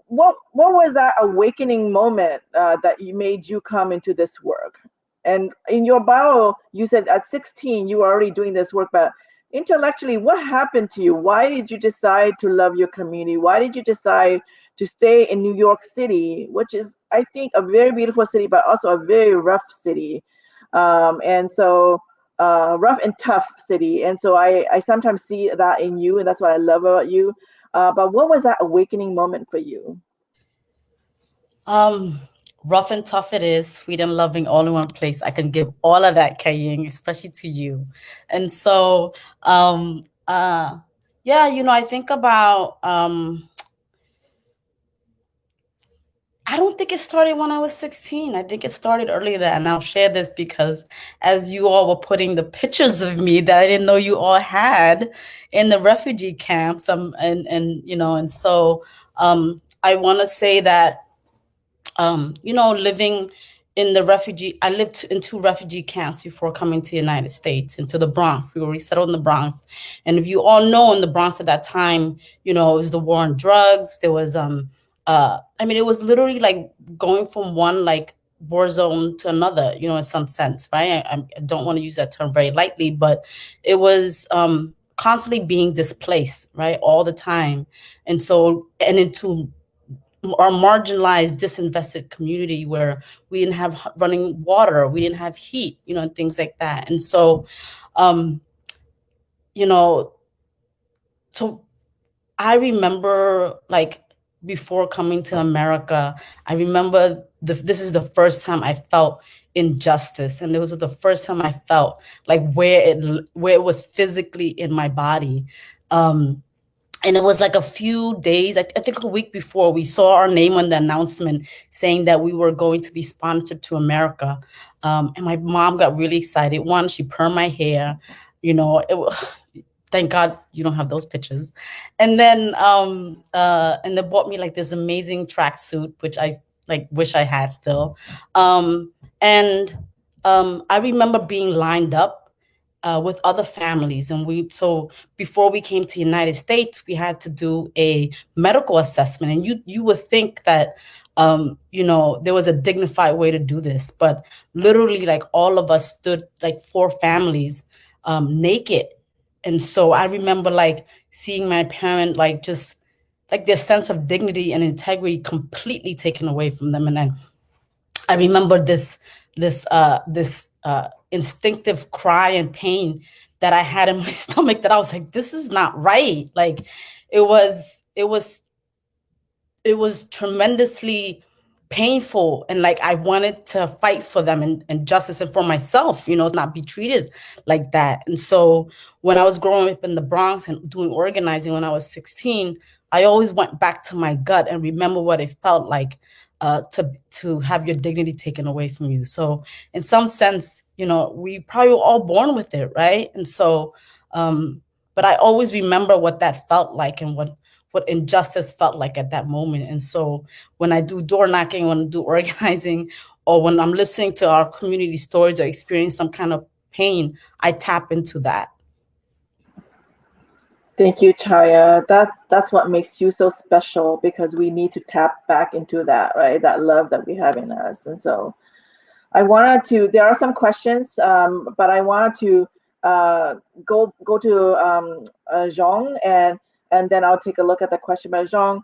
What was that awakening moment that made you come into this work? And in your bio, you said at 16 you were already doing this work, but intellectually, what happened to you? Why did you decide to love your community? Why did you decide to stay in New York City, which is, I think, a very beautiful city, but also a very rough city, and so rough and tough city. And so I sometimes see that in you, and that's what I love about you. But what was that awakening moment for you? Rough and tough it is, sweet and loving, all in one place. I can give all of that, Kaying, especially to you. And so, yeah, you know, I think about, I don't think it started when I was 16. I think it started earlier than that. And I'll share this because as you all were putting the pictures of me that I didn't know you all had in the refugee camps, and you know, and so I want to say that, you know, living in the refugee, I lived in 2 refugee camps before coming to the United States, into the Bronx. We were resettled in the Bronx. And if you all know, in the Bronx at that time, you know, it was the war on drugs. There was, I mean, it was literally like going from one like war zone to another, you know, in some sense, right? I don't want to use that term very lightly, but it was constantly being displaced, right? All the time. And so, and into our marginalized, disinvested community where we didn't have running water, we didn't have heat, you know, and things like that. And so, you know, so I remember, like, before coming to America, I remember this is the first time I felt injustice, and it was the first time I felt like where it was physically in my body. And it was like a few days, I think a week before, we saw our name on the announcement saying that we were going to be sponsored to America. And my mom got really excited. One, she permed my hair, you know, thank God you don't have those pictures. And then they bought me like this amazing tracksuit, which I like wish I had still. And I remember being lined up with other families. And so before we came to the United States, we had to do a medical assessment. And you would think that, you know, there was a dignified way to do this, but literally like all of us stood like 4 families naked. And so I remember like seeing my parent, like just like their sense of dignity and integrity completely taken away from them. And then I remember this instinctive cry and pain that I had in my stomach that I was like, this is not right. Like it was tremendously painful, and like I wanted to fight for them and justice, and for myself, not be treated like that. And so when I was growing up in the Bronx and doing organizing when I was 16, I always went back to my gut and remember what it felt like to have your dignity taken away from you. So in some sense, we probably were all born with it, right? And so but I always remember what that felt like and what injustice felt like at that moment. And so when I do door knocking, when I do organizing, or when I'm listening to our community stories or experience some kind of pain, I tap into that. Thank you, Chaya. That's what makes you so special, because we need to tap back into that, right? That love that we have in us. And so there are some questions, but I wanted to go to Zhong, and then I'll take a look at the question. But Zhong,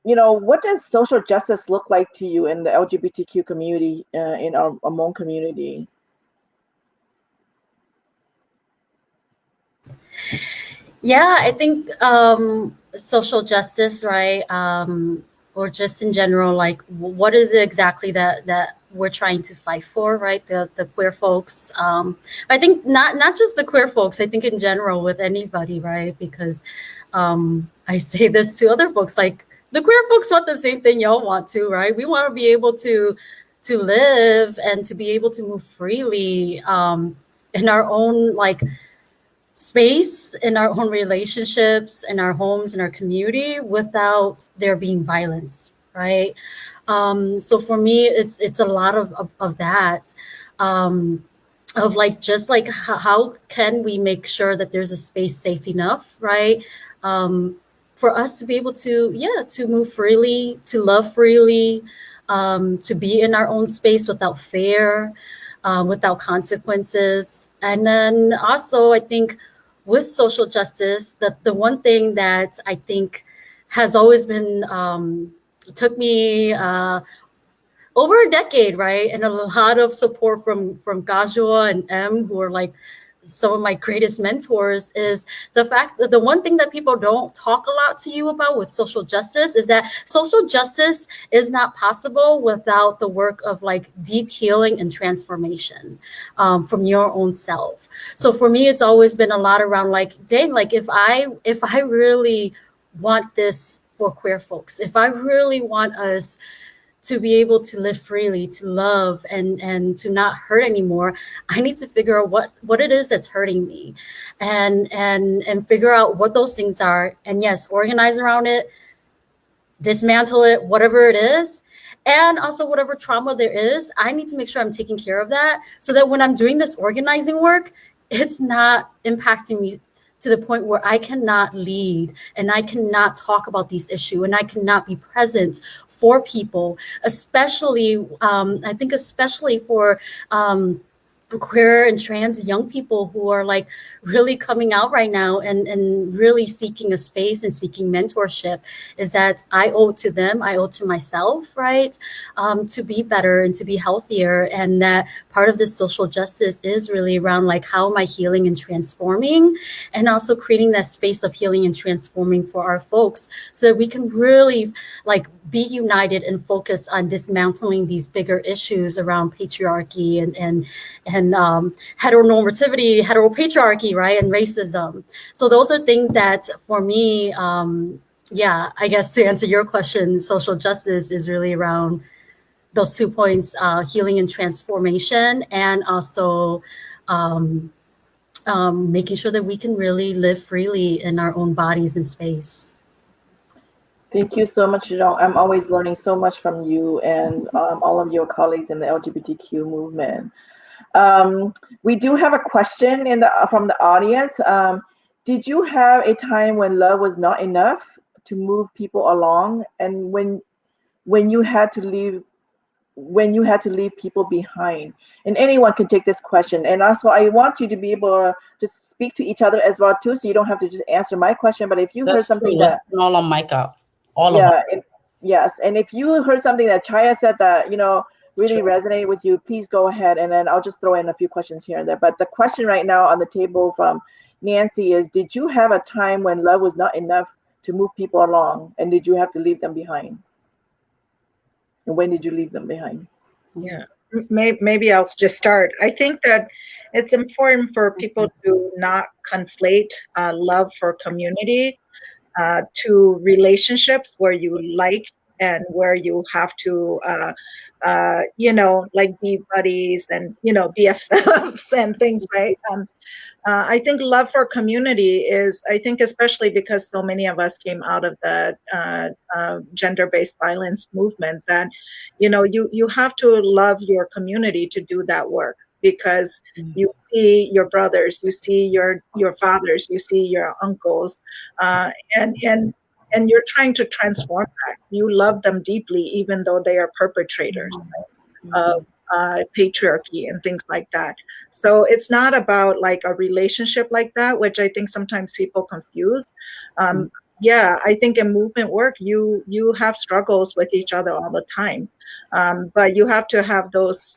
what does social justice look like to you in the LGBTQ community, in our Hmong community? Yeah, I think social justice, right? Or just in general, like what is it exactly that we're trying to fight for, right? The queer folks. I think not just the queer folks, I think in general with anybody, right? Because I say this to other folks, like the queer folks want the same thing y'all want to, right? We want to be able to live and to be able to move freely in our own like space, in our own relationships, in our homes, in our community, without there being violence, right? So for me, it's a lot of that, of like just like how can we make sure that there's a space safe enough, right? For us to be able to move freely, to love freely, to be in our own space without fear, without consequences. And then also, I think with social justice, the one thing that I think has always been, took me over a decade, right? And a lot of support from Gajua and M, who are like some of my greatest mentors, is the fact that the one thing that people don't talk a lot to you about with social justice is that social justice is not possible without the work of like deep healing and transformation from your own self. So for me, it's always been a lot around like, dang, like if I really want this for queer folks, if I really want us to be able to live freely, to love, and to not hurt anymore, I need to figure out what it is that's hurting me, and figure out what those things are. And yes, organize around it, dismantle it, whatever it is. And also whatever trauma there is, I need to make sure I'm taking care of that, so that when I'm doing this organizing work, it's not impacting me to the point where I cannot lead and I cannot talk about these issues and I cannot be present for people, especially, I think especially for queer and trans young people who are like really coming out right now and really seeking a space and seeking mentorship, is that I owe to them, I owe to myself, right? To be better and to be healthier. And that part of this social justice is really around like, how am I healing and transforming, and also creating that space of healing and transforming for our folks, so that we can really like be united and focus on dismantling these bigger issues around patriarchy and heteronormativity, heteropatriarchy, right, and racism. So those are things that for me, I guess to answer your question, social justice is really around those 2 points, healing and transformation, and also making sure that we can really live freely in our own bodies and space. Thank you so much, Zhong. I'm always learning so much from you and all of your colleagues in the LGBTQ movement. We do have a question from the audience. Did you have a time when love was not enough to move people along, and when you had to leave people behind? And anyone can take this question. And also, I want you to be able to speak to each other as well too, so you don't have to just answer my question. But if you heard something Let's turn all on mic out. All of them. Yes, and if you heard something that Chaya said that really resonated with you, please go ahead, and then I'll just throw in a few questions here and there. But the question right now on the table from Nancy is, did you have a time when love was not enough to move people along, and did you have to leave them behind? And when did you leave them behind? Yeah, maybe I'll just start. I think that it's important for people to not conflate love for community to relationships where you like and where you have to like be buddies and BFFs and things, right? I think love for community is, I think, especially because so many of us came out of the gender-based violence movement, that you have to love your community to do that work, because you see your brothers, you see your fathers, you see your uncles, and you're trying to transform that. You love them deeply, even though they are perpetrators of patriarchy and things like that. So it's not about like a relationship like that, which I think sometimes people confuse. Yeah, I think in movement work, you have struggles with each other all the time. But you have to have those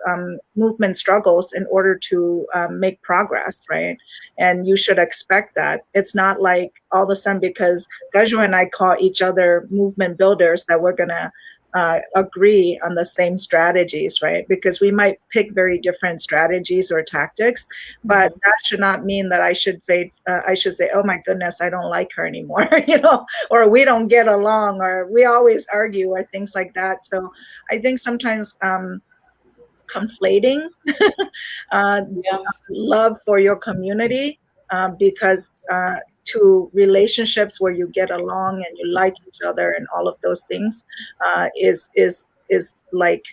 movement struggles in order to make progress, right? And you should expect that. It's not like all of a sudden, because Gaju and I call each other movement builders, that we're gonna agree on the same strategies, right? Because we might pick very different strategies or tactics, but that should not mean that I should say, oh my goodness, I don't like her anymore, or we don't get along, or we always argue, or things like that. So I think sometimes conflating love for your community because to relationships where you get along and you like each other and all of those things is like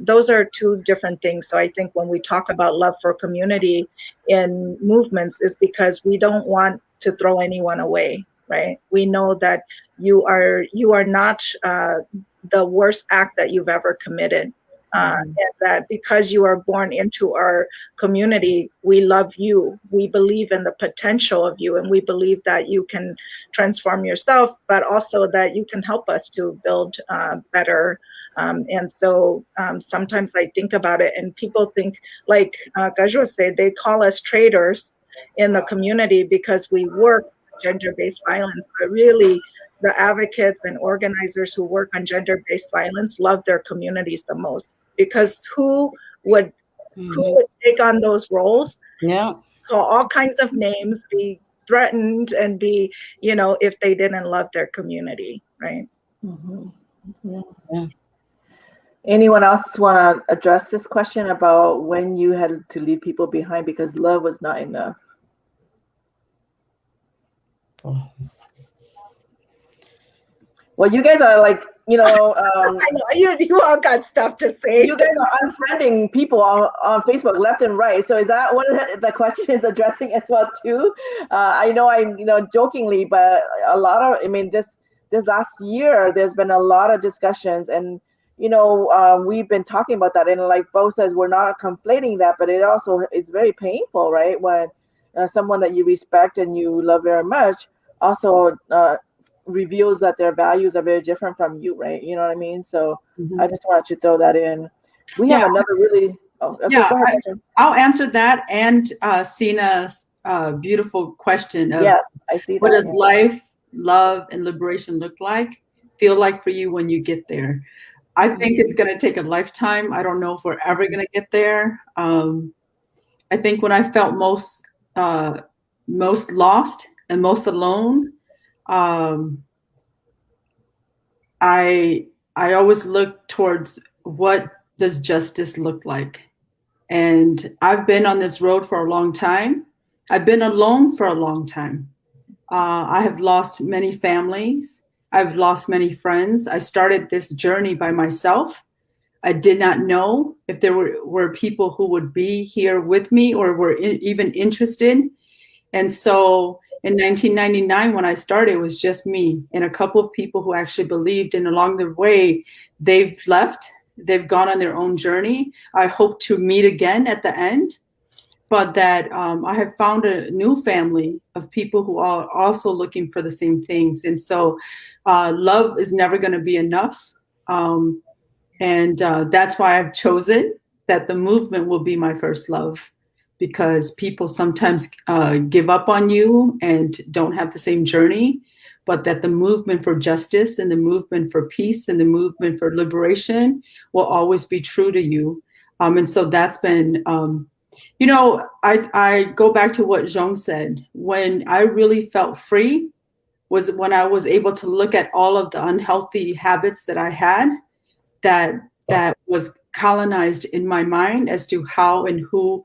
those are two different things. So I think when we talk about love for community in movements, is because we don't want to throw anyone away, right? We know that you are not the worst act that you've ever committed. And that because you are born into our community, we love you. We believe in the potential of you, and we believe that you can transform yourself, but also that you can help us to build better. And so sometimes I think about it, and people think, like Gaju said, they call us traitors in the community because we work gender-based violence, but really the advocates and organizers who work on gender-based violence love their communities the most, because who would take on those roles? Yeah. Call all kinds of names, be threatened, and be, if they didn't love their community, right? Yeah. Anyone else want to address this question about when you had to leave people behind because love was not enough? Well, you guys are like, I know you all got stuff to say. You guys are unfriending people on Facebook left and right. So is that what the question is addressing as well too? I know I'm, jokingly, but a lot of, this last year, there's been a lot of discussions, and we've been talking about that. And like Bo says, we're not conflating that, but it also is very painful, right? When someone that you respect and you love very much also reveals that their values are very different from you, right? You know what I mean? So I just wanted to throw that in. We have another really, go ahead, I'll answer that, and Sina's beautiful question of, yes, I see that. What does life, love, and liberation feel like for you when you get there? I think it's going to take a lifetime. I don't know if we're ever going to get there. I think when I felt most lost and most alone, I always look towards what does justice look like. And I've been on this road for a long time. I've been alone for a long time. I have lost many families. I've lost many friends. I started this journey by myself. I did not know if there were people who would be here with me or were even interested. And so in 1999, when I started, it was just me and a couple of people who actually believed. And along the way, they've left. They've gone on their own journey. I hope to meet again at the end, but that I have found a new family of people who are also looking for the same things. And so love is never going to be enough. And that's why I've chosen that the movement will be my first love, because people sometimes give up on you and don't have the same journey, but that the movement for justice and the movement for peace and the movement for liberation will always be true to you. And so that's been, I go back to what Zhong said. When I really felt free was when I was able to look at all of the unhealthy habits that I had, that was colonized in my mind as to how and who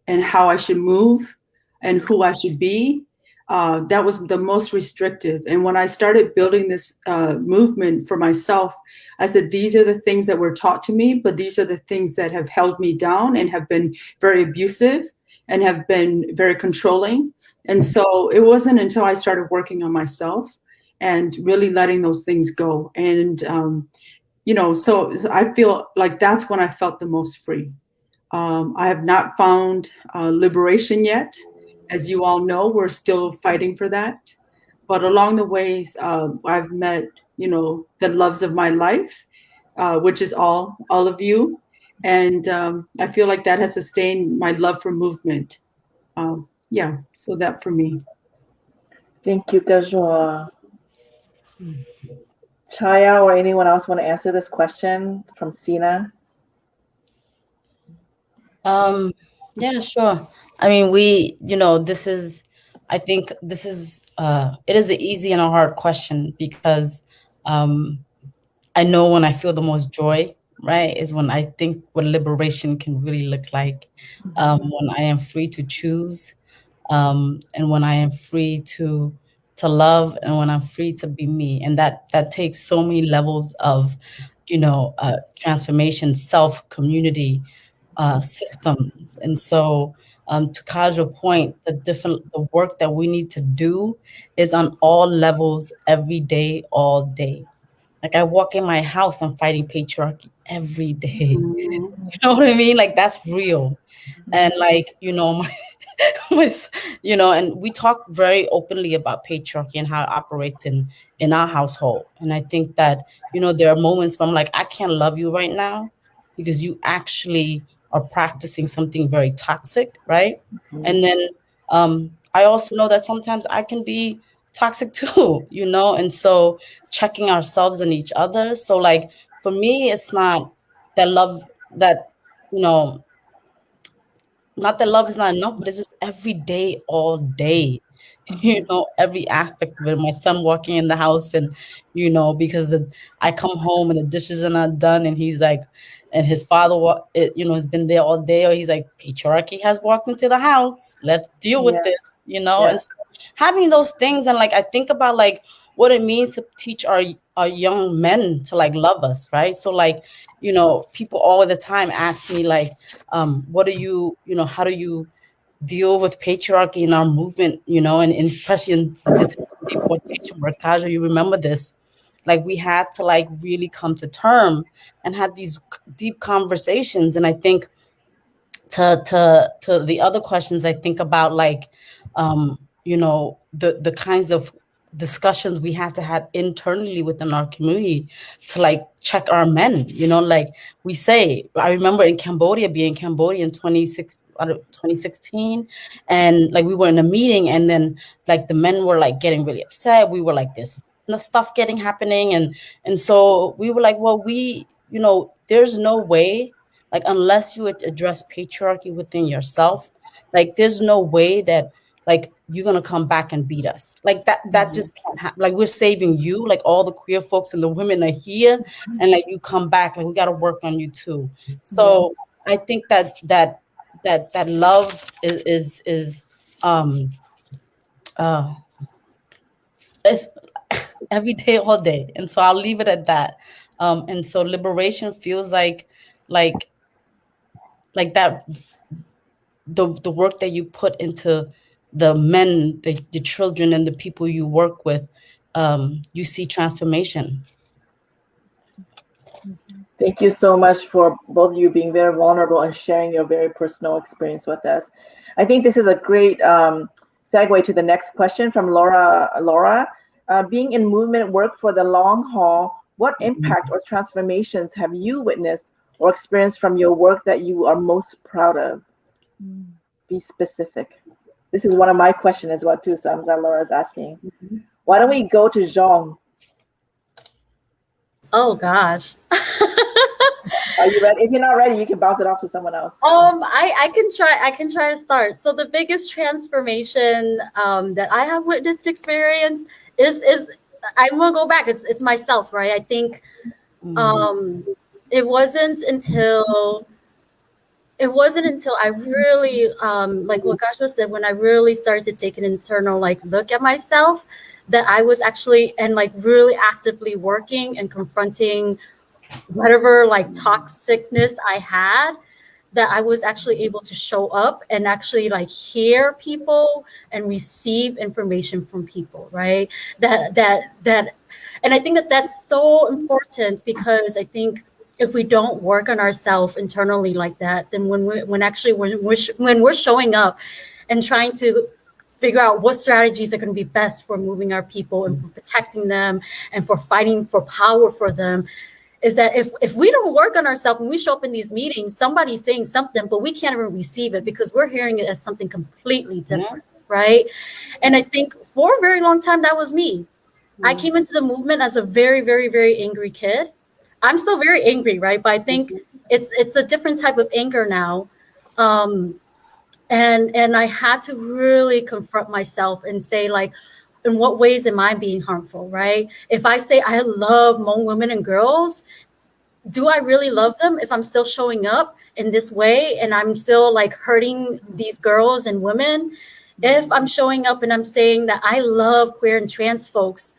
and how I should move and who I should be. That was the most restrictive. And when I started building this movement for myself, I said, these are the things that were taught to me, but these are the things that have held me down and have been very abusive and have been very controlling. And so it wasn't until I started working on myself and really letting those things go. And, so I feel like that's when I felt the most free. I have not found liberation yet. As you all know, we're still fighting for that. But along the ways, I've met, the loves of my life, which is all of you. And I feel like that has sustained my love for movement. So that for me. Thank you, Gajua. Chaya or anyone else want to answer this question from Sina? Yeah, sure. I mean, I think this is, it is an easy and a hard question, because I know when I feel the most joy, right, is when I think what liberation can really look like, when I am free to choose, and when I am free to love, and when I'm free to be me. And that takes so many levels of, transformation, self, community, systems. And so, to Kaja's point, the work that we need to do is on all levels, every day, all day. Like, I walk in my house, I'm fighting patriarchy every day. Mm-hmm. You know what I mean? Like, that's real. And like, and we talk very openly about patriarchy and how it operates in our household. And I think that, there are moments where I'm like, I can't love you right now because you actually are practicing something very toxic, right? And then I also know that sometimes I can be toxic too, and so checking ourselves and each other. So like, for me, it's not that love that, not that love is not enough, but it's just every day, all day, every aspect of it. My son walking in the house and, because I come home and the dishes are not done, and he's like, and his father, has been there all day, or he's like, patriarchy has walked into the house. Let's deal with this, And so having those things, and like, I think about like what it means to teach our young men to like love us, right? So like, people all the time ask me like, what do you, how do you deal with patriarchy in our movement, and especially in the deportation work? Kaja, you remember this? Like, we had to like really come to term and have these deep conversations. And I think to the other questions, I think about like, the kinds of discussions we had to have internally within our community to like check our men, like we say. I remember in Cambodia, being Cambodia in 2016, and like we were in a meeting, and then like the men were like getting really upset. We were like, this stuff happening, and so we were like, well, there's no way, like, unless you address patriarchy within yourself, like there's no way that like you're gonna come back and beat us. Like that just can't happen. Like, we're saving you, like all the queer folks and the women are here, and like you come back, like we gotta work on you too. So I think that love is it's every day, all day. And so I'll leave it at that. And so liberation feels like that, the work that you put into the men, the children, and the people you work with, you see transformation. Thank you so much for both of you being very vulnerable and sharing your very personal experience with us. I think this is a great segue to the next question from Laura. Being in movement work for the long haul, what impact or transformations have you witnessed or experienced from your work that you are most proud of? Be specific. This is one of my questions as well too, so I'm glad Laura's asking. Why don't we go to Zhong? Oh gosh. Are you ready? If you're not ready, you can bounce it off to someone else. I can try to start. So the biggest transformation that I have witnessed and experienced is I'm gonna go back. It's myself, right? I think it wasn't until I really like what Kashua said, when I really started to take an internal look at myself, that I was actually really actively working and confronting whatever toxicness I had, that I was actually able to show up and actually hear people and receive information from people, right? That and I think that's so important, because I think if we don't work on ourselves internally like that, then when we're showing up and trying to figure out what strategies are going to be best for moving our people and for protecting them and for fighting for power for them, is that if we don't work on ourselves, when we show up in these meetings, somebody's saying something, but we can't even receive it because we're hearing it as something completely different, right? And I think for a very long time, that was me. I came into the movement as a very, very, very angry kid. I'm still very angry, right? But I think it's a different type of anger now. And I had to really confront myself and say, in what ways am I being harmful, right? If I say I love Hmong women and girls, do I really love them if I'm still showing up in this way and I'm still hurting these girls and women? If I'm showing up and I'm saying that I love queer and trans folks,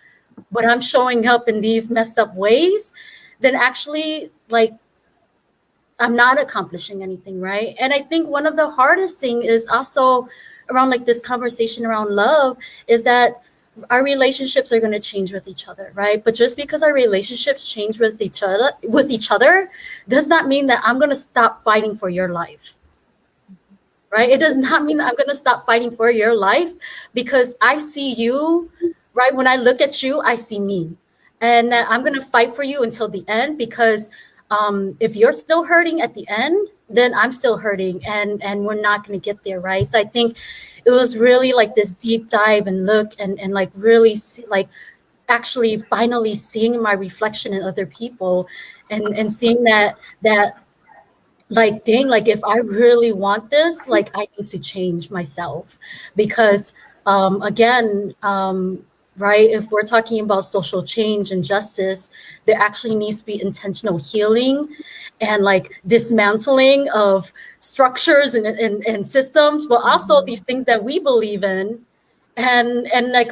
but I'm showing up in these messed up ways, then actually I'm not accomplishing anything, right? And I think one of the hardest thing is also around this conversation around love, is that our relationships are going to change with each other, right? But just because our relationships change with each other does not mean that I'm going to stop fighting for your life, right? It does not mean that I'm going to stop fighting for your life, because I see you, right? When I look at you, I see me, and I'm going to fight for you until the end, because if you're still hurting at the end, then I'm still hurting, and we're not going to get there, right? So I think it was really this deep dive and look and really see, actually finally seeing my reflection in other people, and seeing that dang, if I really want this, I need to change myself, because again, right, if we're talking about social change and justice, there actually needs to be intentional healing and dismantling of structures and systems, but also these things that we believe in, and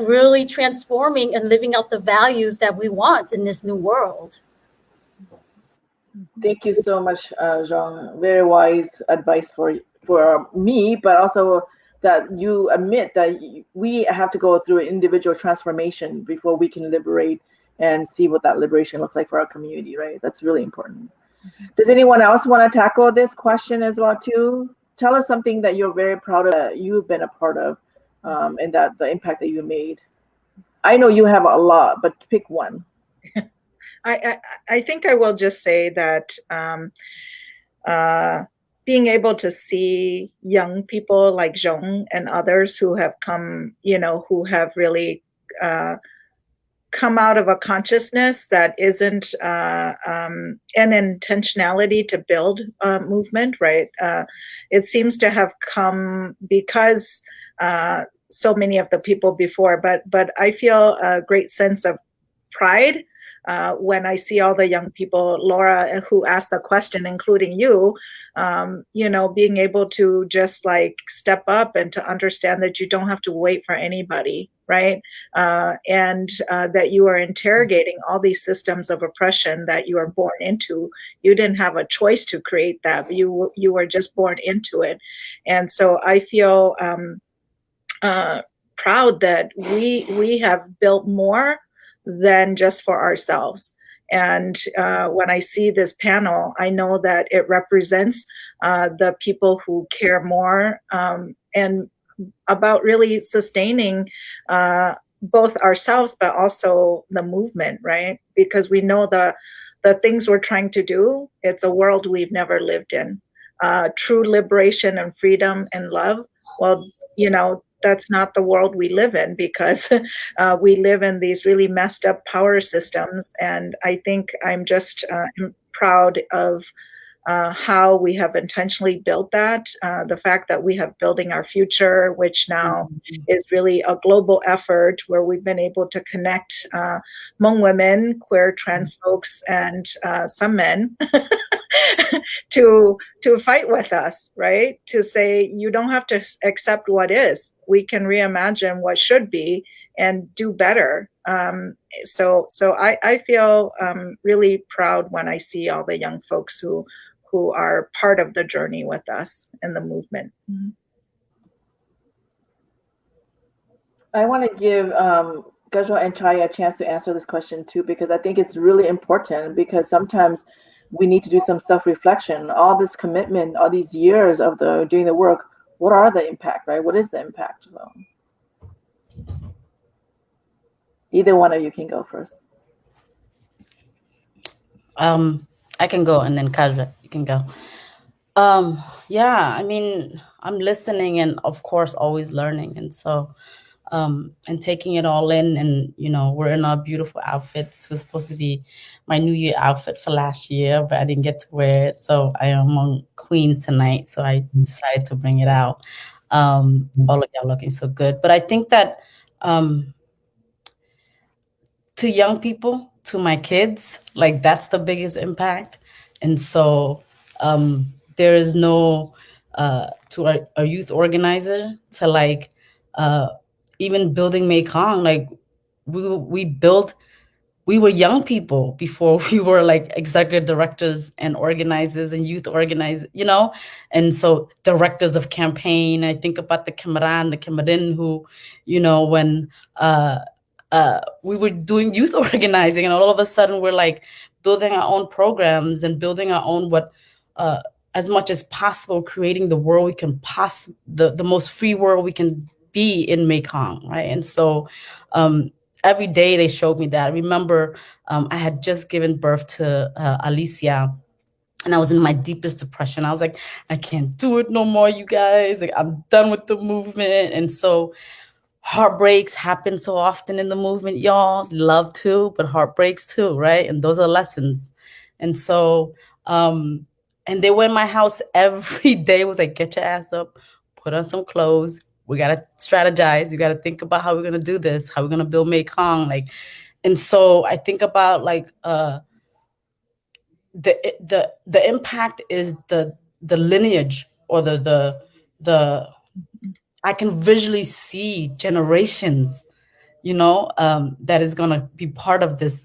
really transforming and living out the values that we want in this new world. Thank you so much, Zhang. Very wise advice for me, but also that you admit that we have to go through an individual transformation before we can liberate and see what that liberation looks like for our community, right? That's really important. Does anyone else want to tackle this question as well too? Tell us something that you're very proud of, that you've been a part of, and that the impact that you made. I know you have a lot, but pick one. I think I will just say that being able to see young people like Zhong and others who have come, who have really come out of a consciousness that isn't an intentionality to build a movement, right? It seems to have come because so many of the people before, but I feel a great sense of pride when I see all the young people, Laura, who asked the question, including you, being able to just step up and to understand that you don't have to wait for anybody, right? And that you are interrogating all these systems of oppression that you are born into. You didn't have a choice to create that. You were just born into it. And so I feel proud that we have built more than just for ourselves. And when I see this panel, I know that it represents the people who care more and about really sustaining both ourselves, but also the movement, right? Because we know the things we're trying to do, it's a world we've never lived in. True liberation and freedom and love. Well, that's not the world we live in, because we live in these really messed up power systems. And I think I'm just proud of how we have intentionally built that. The fact that we have Building Our Future, which now is really a global effort where we've been able to connect Hmong women, queer, trans folks, and some men to fight with us, right? To say, you don't have to accept what is. We can reimagine what should be and do better. So I feel really proud when I see all the young folks who are part of the journey with us in the movement. I want to give Gajo and Chaya a chance to answer this question too, because I think it's really important, because sometimes we need to do some self-reflection. All this commitment, all these years of doing the work, what are the impact, right? What is the impact? So either one of you can go first. I can go, and then Kajra, you can go. Yeah, I mean, I'm listening and of course always learning. And so, and taking it all in, and, we're in our beautiful outfit. This was supposed to be my New Year outfit for last year, but I didn't get to wear it. So I am among queens tonight. So I decided to bring it out. All of y'all looking so good. But I think that, to young people, to my kids, like, that's the biggest impact. And so there is no to our youth organizer, to like even building Mekong, like we were young people before we were like executive directors and organizers and youth organizers, and so directors of campaign. I think about the Kamaran, the Kamarin, who, when we were doing youth organizing, and all of a sudden we're like building our own programs and building our own as much as possible, creating the world we can the most free world we can be in Mekong, right? And so every day they showed me that. I remember I had just given birth to Alicia, and I was in my deepest depression. I was like, I can't do it no more, you guys. Like, I'm done with the movement. And so heartbreaks happen so often in the movement, y'all. Love too, but heartbreaks too, right? And those are lessons. And so, and they were in my house every day. It was like, get your ass up, put on some clothes. We got to strategize. You got to think about how we're going to do this, how we're going to build Mekong. Like, and so I think about like, the impact is the lineage, or the I can visually see generations, that is going to be part of this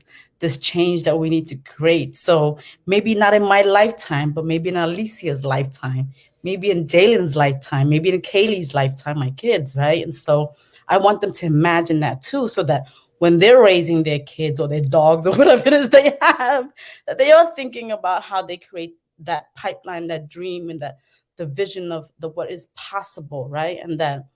change that we need to create. So maybe not in my lifetime, but maybe in Alicia's lifetime, maybe in Jalen's lifetime, maybe in Kaylee's lifetime, my kids, right? And so I want them to imagine that too, so that when they're raising their kids or their dogs or whatever it is they have, that they are thinking about how they create that pipeline, that dream, and that the vision of what is possible, right? And that,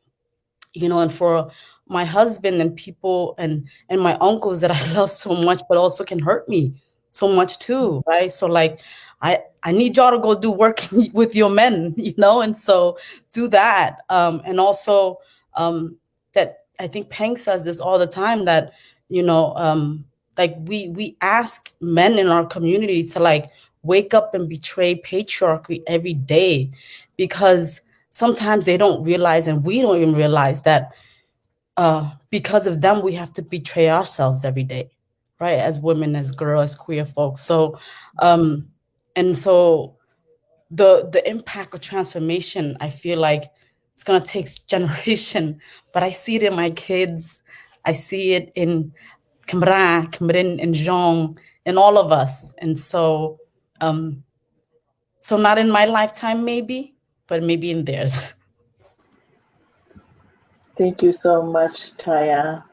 and for my husband and people and my uncles that I love so much, but also can hurt me so much too, right? So like, I need y'all to go do work with your men, and so do that. And also that I think Peng says this all the time, that, like we ask men in our community to like wake up and betray patriarchy every day, because sometimes they don't realize, and we don't even realize that because of them, we have to betray ourselves every day, right? As women, as girls, as queer folks. So, and so the impact of transformation, I feel like it's gonna take generation, but I see it in my kids. I see it in Kamrin, and Jean, and all of us. And so, so not in my lifetime, maybe, but maybe in theirs. Thank you so much, Chaya.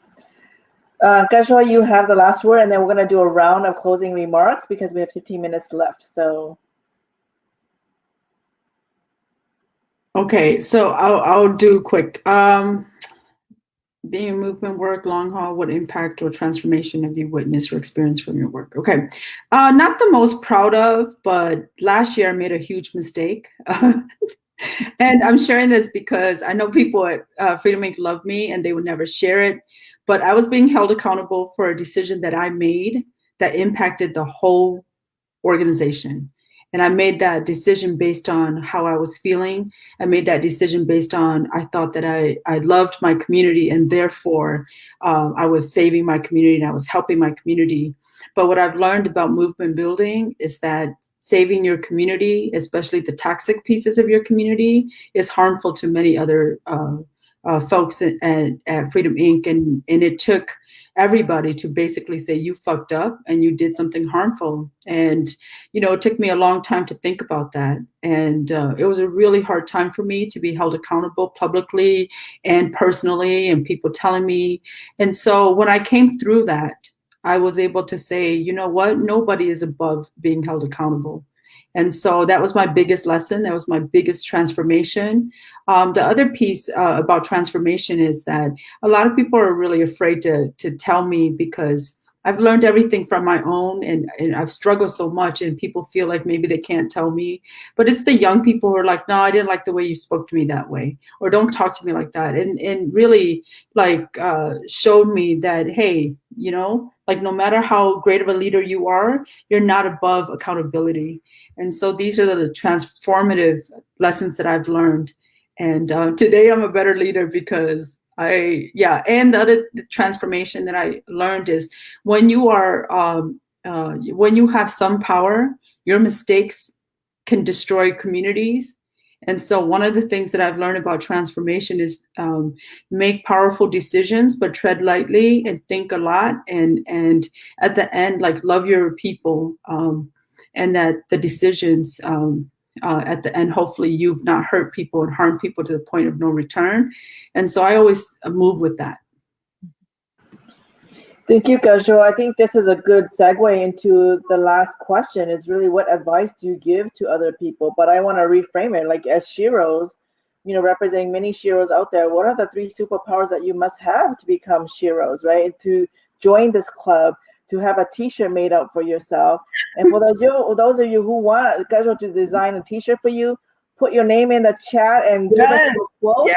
Gajo, you have the last word, and then we're going to do a round of closing remarks because we have 15 minutes left. So, okay, so I'll do quick. being in movement work, long haul, what impact or transformation have you witnessed or experienced from your work? Okay. Not the most proud of, but last year I made a huge mistake. And I'm sharing this because I know people at Freedom Inc. love me and they would never share it. But I was being held accountable for a decision that I made that impacted the whole organization. And I made that decision based on how I was feeling. I made that decision based on, I thought that I loved my community and therefore I was saving my community and I was helping my community. But what I've learned about movement building is that saving your community, especially the toxic pieces of your community, is harmful to many other folks at Freedom Inc. And it took everybody to basically say, you fucked up and you did something harmful. And, you know, it took me a long time to think about that. And it was a really hard time for me to be held accountable publicly and personally, and people telling me. And so when I came through that, I was able to say, you know what, nobody is above being held accountable. And so that was my biggest lesson. That was my biggest transformation. The other piece about transformation is that a lot of people are really afraid to tell me because I've learned everything from my own and I've struggled so much and people feel like maybe they can't tell me. But it's the young people who are like, no, I didn't like the way you spoke to me that way, or don't talk to me like that. And really like showed me that, hey, you know, like no matter how great of a leader you are, you're not above accountability. And so these are the transformative lessons that I've learned. And today I'm a better leader because and the other transformation that I learned is when you are, when you have some power, your mistakes can destroy communities. And so one of the things that I've learned about transformation is make powerful decisions, but tread lightly and think a lot. And at the end, like love your people, and that the decisions at the end, hopefully you've not hurt people and harmed people to the point of no return. And so I always move with that. Thank you, Gajo. I think this is a good segue into the last question. Is really what advice do you give to other people? But I want to reframe it, like as Sheroes, you know, representing many Sheroes out there, what are the 3 superpowers that you must have to become Sheroes, right? To join this club, to have a t-shirt made up for yourself. And for those of you who want Gajo to design a t-shirt for you, put your name in the chat and give us a quote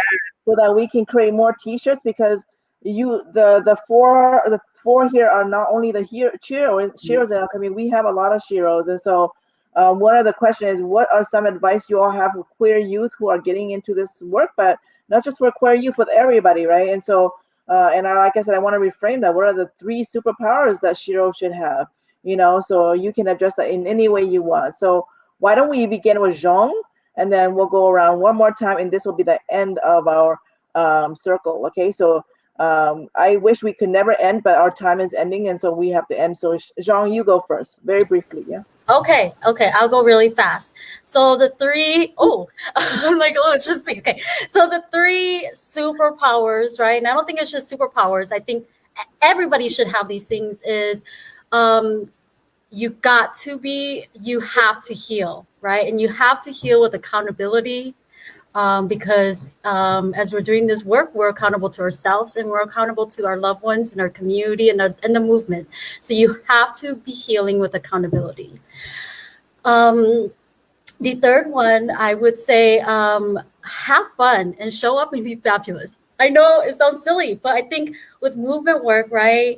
so that we can create more t-shirts, because the four here are not only the Sheroes in our community, we have a lot of Sheroes. And so one of the questions is, what are some advice you all have for queer youth who are getting into this work, but not just for queer youth, with everybody, right? And so like I said, I want to reframe that. What are the 3 superpowers that Sheroes should have? You know, so you can address that in any way you want. So why don't we begin with Zhong, and then we'll go around one more time, and this will be the end of our circle. Okay, so I wish we could never end, but our time is ending, and so we have to end. So Zhong, you go first, very briefly. Yeah. Okay, I'll go really fast. So the 3, I'm like, it's just me. Okay, so the 3 superpowers, right? And I don't think it's just superpowers. I think everybody should have these things. Is you have to heal, right? And you have to heal with accountability. Because as we're doing this work, we're accountable to ourselves and we're accountable to our loved ones and our community and the movement. So you have to be healing with accountability. The third one, I would say, have fun and show up and be fabulous. I know it sounds silly, but I think with movement work, right?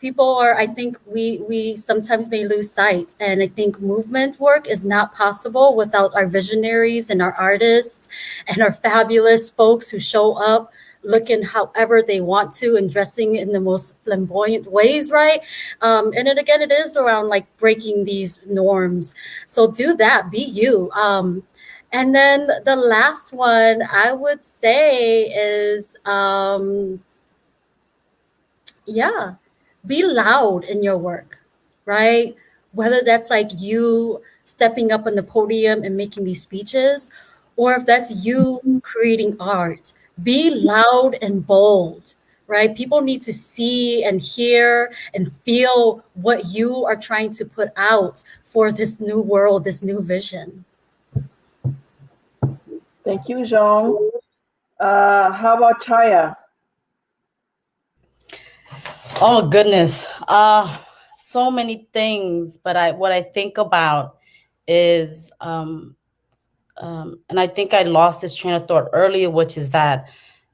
People are, I think we sometimes may lose sight. And I think movement work is not possible without our visionaries and our artists and our fabulous folks who show up looking however they want to and dressing in the most flamboyant ways, right? And then again, it is around like breaking these norms. So do that, be you. And then the last one I would say is, be loud in your work, right? Whether that's like you stepping up on the podium and making these speeches, or if that's you creating art, be loud and bold, right? People need to see and hear and feel what you are trying to put out for this new world, this new vision. Thank you, Zhong. How about Chaya? Oh goodness. So many things, but what I think about is and I think I lost this train of thought earlier, which is that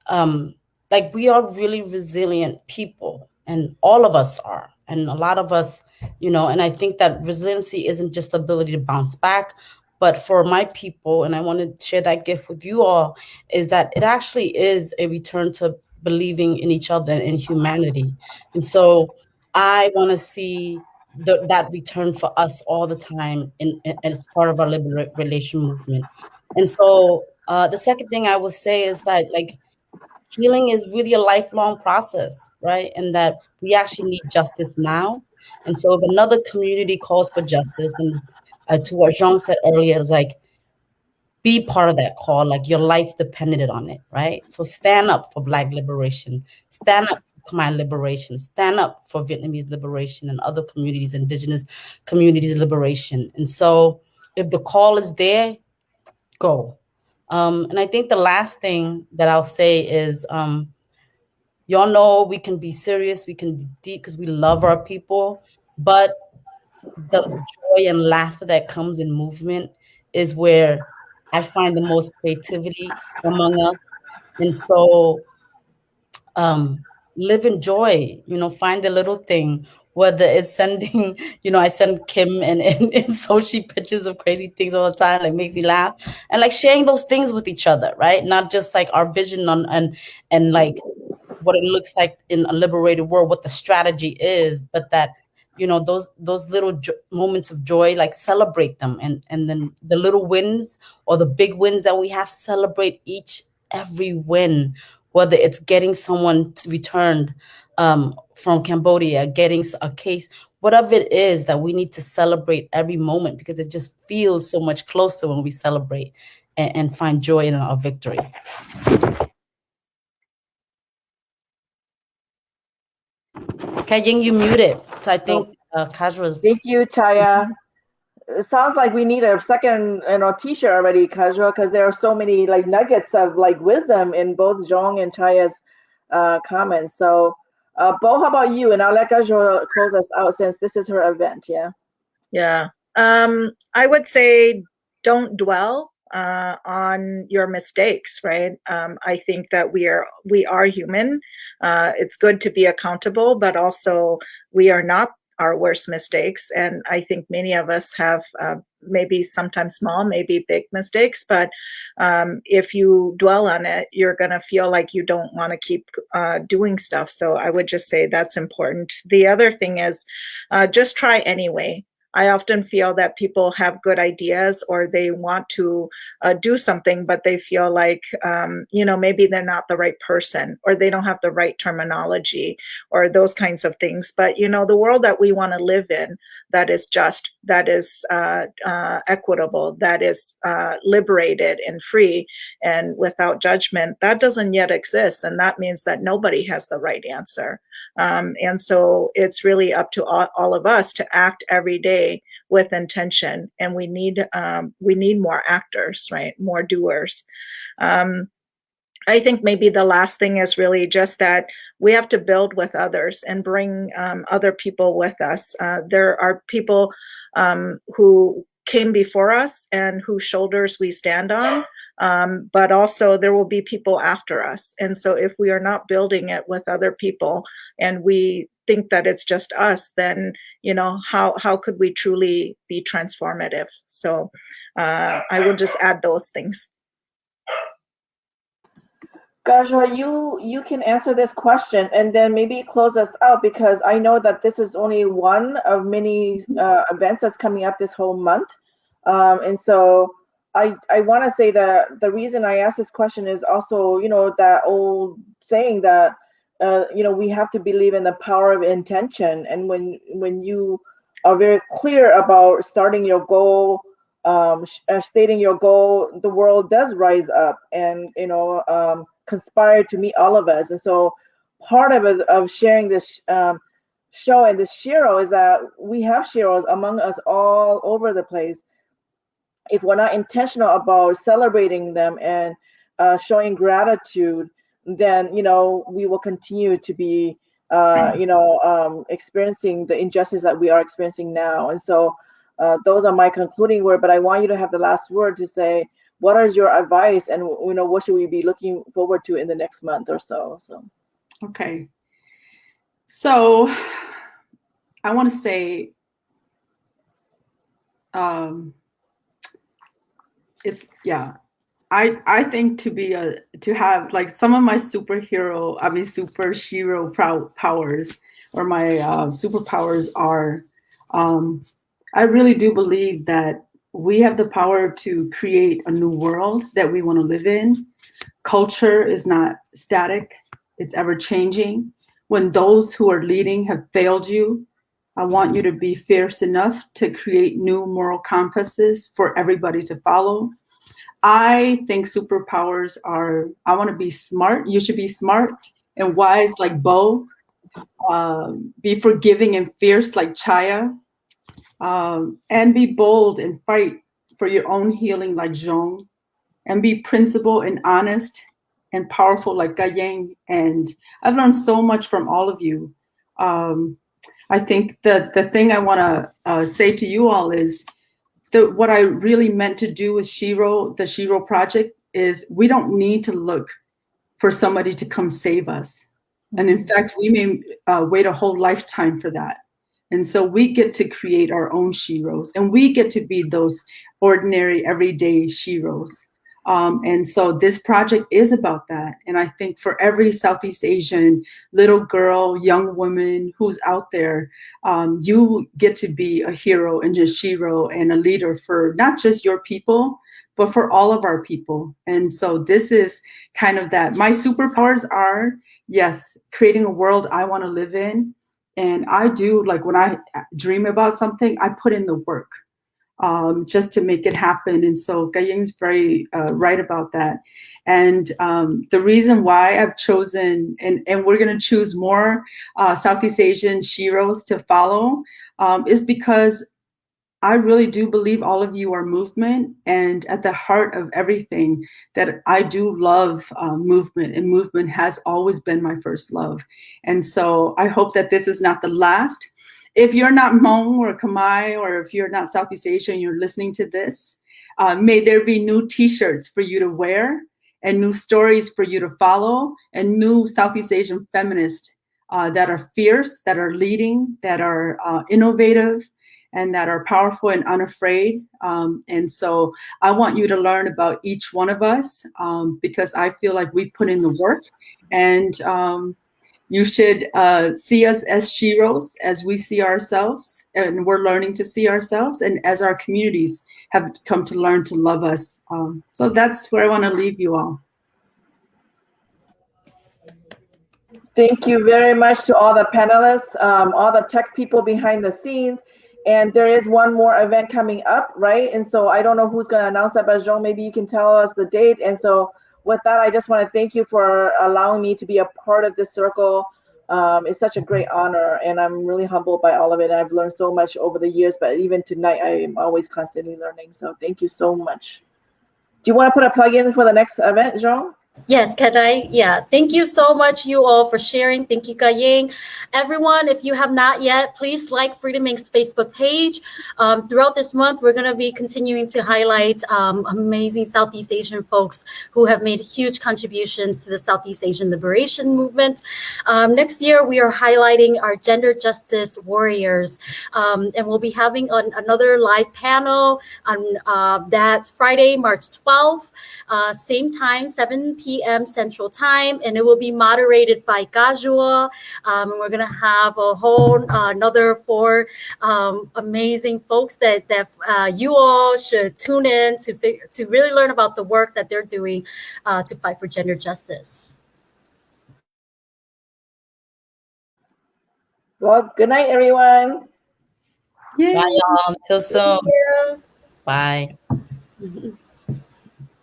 like we are really resilient people, and all of us are, and a lot of us, and I think that resiliency isn't just the ability to bounce back, but for my people, and I want to share that gift with you all, is that it actually is a return to believing in each other and in humanity. And so I want to see that return for us all the time as part of our liberation movement. And so the second thing I would say is that, like, healing is really a lifelong process, right? And that we actually need justice now. And so if another community calls for justice, and to what Jean said earlier, is like, be part of that call, like your life depended on it, right? So stand up for Black liberation, stand up for Khmer liberation, stand up for Vietnamese liberation and other communities, Indigenous communities liberation. And so if the call is there, go. And I think the last thing that I'll say is, y'all know we can be serious, we can be deep because we love our people, but the joy and laughter that comes in movement is where I find the most creativity among us. And so live in joy, find the little thing, whether it's sending, I send Kim and Sochi pictures of crazy things all the time, like makes me laugh, and like sharing those things with each other, right? Not just like our vision on and like what it looks like in a liberated world, what the strategy is, but that those little moments of joy, like celebrate them, and then the little wins or the big wins that we have, celebrate every win, whether it's getting someone to returned from Cambodia, getting a case, whatever it is, that we need to celebrate every moment, because it just feels so much closer when we celebrate and find joy in our victory. Kajing, you muted. So I think Kajra's. Thank you, Chaya. It sounds like we need a second, T-shirt already, Kajra, because there are so many like nuggets of like wisdom in both Zhong and Chaya's comments. So, Bo, how about you? And I'll let Kajra close us out since this is her event. Yeah. Yeah. I would say don't dwell on your mistakes, right? I think that we are human. It's good to be accountable, but also we are not our worst mistakes. And I think many of us have maybe sometimes small, maybe big mistakes, but if you dwell on it, you're going to feel like you don't want to keep doing stuff. So I would just say that's important. The other thing is just try anyway. I often feel that people have good ideas, or they want to do something, but they feel like, maybe they're not the right person, or they don't have the right terminology, or those kinds of things. But, the world that we want to live in, that is just, that is equitable, that is liberated and free and without judgment, that doesn't yet exist. And that means that nobody has the right answer. And so it's really up to all of us to act every day with intention. And we need more actors, right? More doers. I think maybe the last thing is really just that we have to build with others and bring other people with us. There are people who came before us and whose shoulders we stand on, but also there will be people after us. And so if we are not building it with other people and we think that it's just us, then how could we truly be transformative? So I will just add those things. Kajra, you can answer this question and then maybe close us out, because I know that this is only one of many events that's coming up this whole month. And so I want to say that the reason I asked this question is also, that old saying that, we have to believe in the power of intention. And when you are very clear about starting your goal, stating your goal, the world does rise up and, conspire to meet all of us. And so part of it, of sharing this show and this Shero, is that we have Sheroes among us all over the place. If we're not intentional about celebrating them and showing gratitude, then we will continue to be experiencing the injustice that we are experiencing now. And so those are my concluding word, but I want you to have the last word to say, what is your advice, and what should we be looking forward to in the next month or so? Okay. So I want to say, I think to have like some of my super Shero powers, or my superpowers are, I really do believe that we have the power to create a new world that we want to live in. Culture is not static, it's ever changing. When those who are leading have failed you, I want you to be fierce enough to create new moral compasses for everybody to follow. I think superpowers are, I want to be smart. You should be smart and wise like Bo. Be forgiving and fierce like Chaya. And be bold and fight for your own healing like Zhong. And be principled and honest and powerful like Gayeng. And I've learned so much from all of you. I think that the thing I want to say to you all is, what I really meant to do with the Shero Project, is we don't need to look for somebody to come save us. And in fact, we may wait a whole lifetime for that. And so we get to create our own Sheroes, and we get to be those ordinary, everyday Sheroes. And so this project is about that. And I think for every Southeast Asian little girl, young woman who's out there, you get to be a hero and a Shero and a leader for not just your people, but for all of our people. And so this is kind of that. My superpowers are, yes, creating a world I want to live in. And I do, like when I dream about something, I put in the work. Just to make it happen. And so Gayeng's very right about that. And the reason why I've chosen, and we're going to choose more Southeast Asian Sheroes to follow, is because I really do believe all of you are movement, and at the heart of everything, that I do love movement, and movement has always been my first love. And so I hope that this is not the last. If you're not Hmong or Khmer, or if you're not Southeast Asian, you're listening to this, may there be new t-shirts for you to wear, and new stories for you to follow, and new Southeast Asian feminists that are fierce, that are leading, that are innovative, and that are powerful and unafraid. And so I want you to learn about each one of us, because I feel like we've put in the work. And you should see us as Sheroes, as we see ourselves, and we're learning to see ourselves, and as our communities have come to learn to love us. So that's where I want to leave you all. Thank you very much to all the panelists, all the tech people behind the scenes. And there is one more event coming up, right? And so I don't know who's going to announce that, but Zhong, maybe you can tell us the date. And so with that, I just want to thank you for allowing me to be a part of this circle. It's such a great honor, and I'm really humbled by all of it. I've learned so much over the years, but even tonight, I am always constantly learning. So thank you so much. Do you want to put a plug in for the next event, Zhong? Yes, can I? Yeah, thank you so much, you all, for sharing. Thank you, Gayeng. Everyone, if you have not yet, please like Freedom Inc.'s Facebook page. Throughout this month, we're going to be continuing to highlight amazing Southeast Asian folks who have made huge contributions to the Southeast Asian liberation movement. Next year, we are highlighting our gender justice warriors, and we'll be having another live panel on that Friday, March 12th, same time, 7 p.m. Central Time, and it will be moderated by Gajua. And we're going to have a whole another 4 amazing folks that you all should tune in to really learn about the work that they're doing to fight for gender justice. Well, good night, everyone. Bye, y'all. Until soon. Thank you. Bye.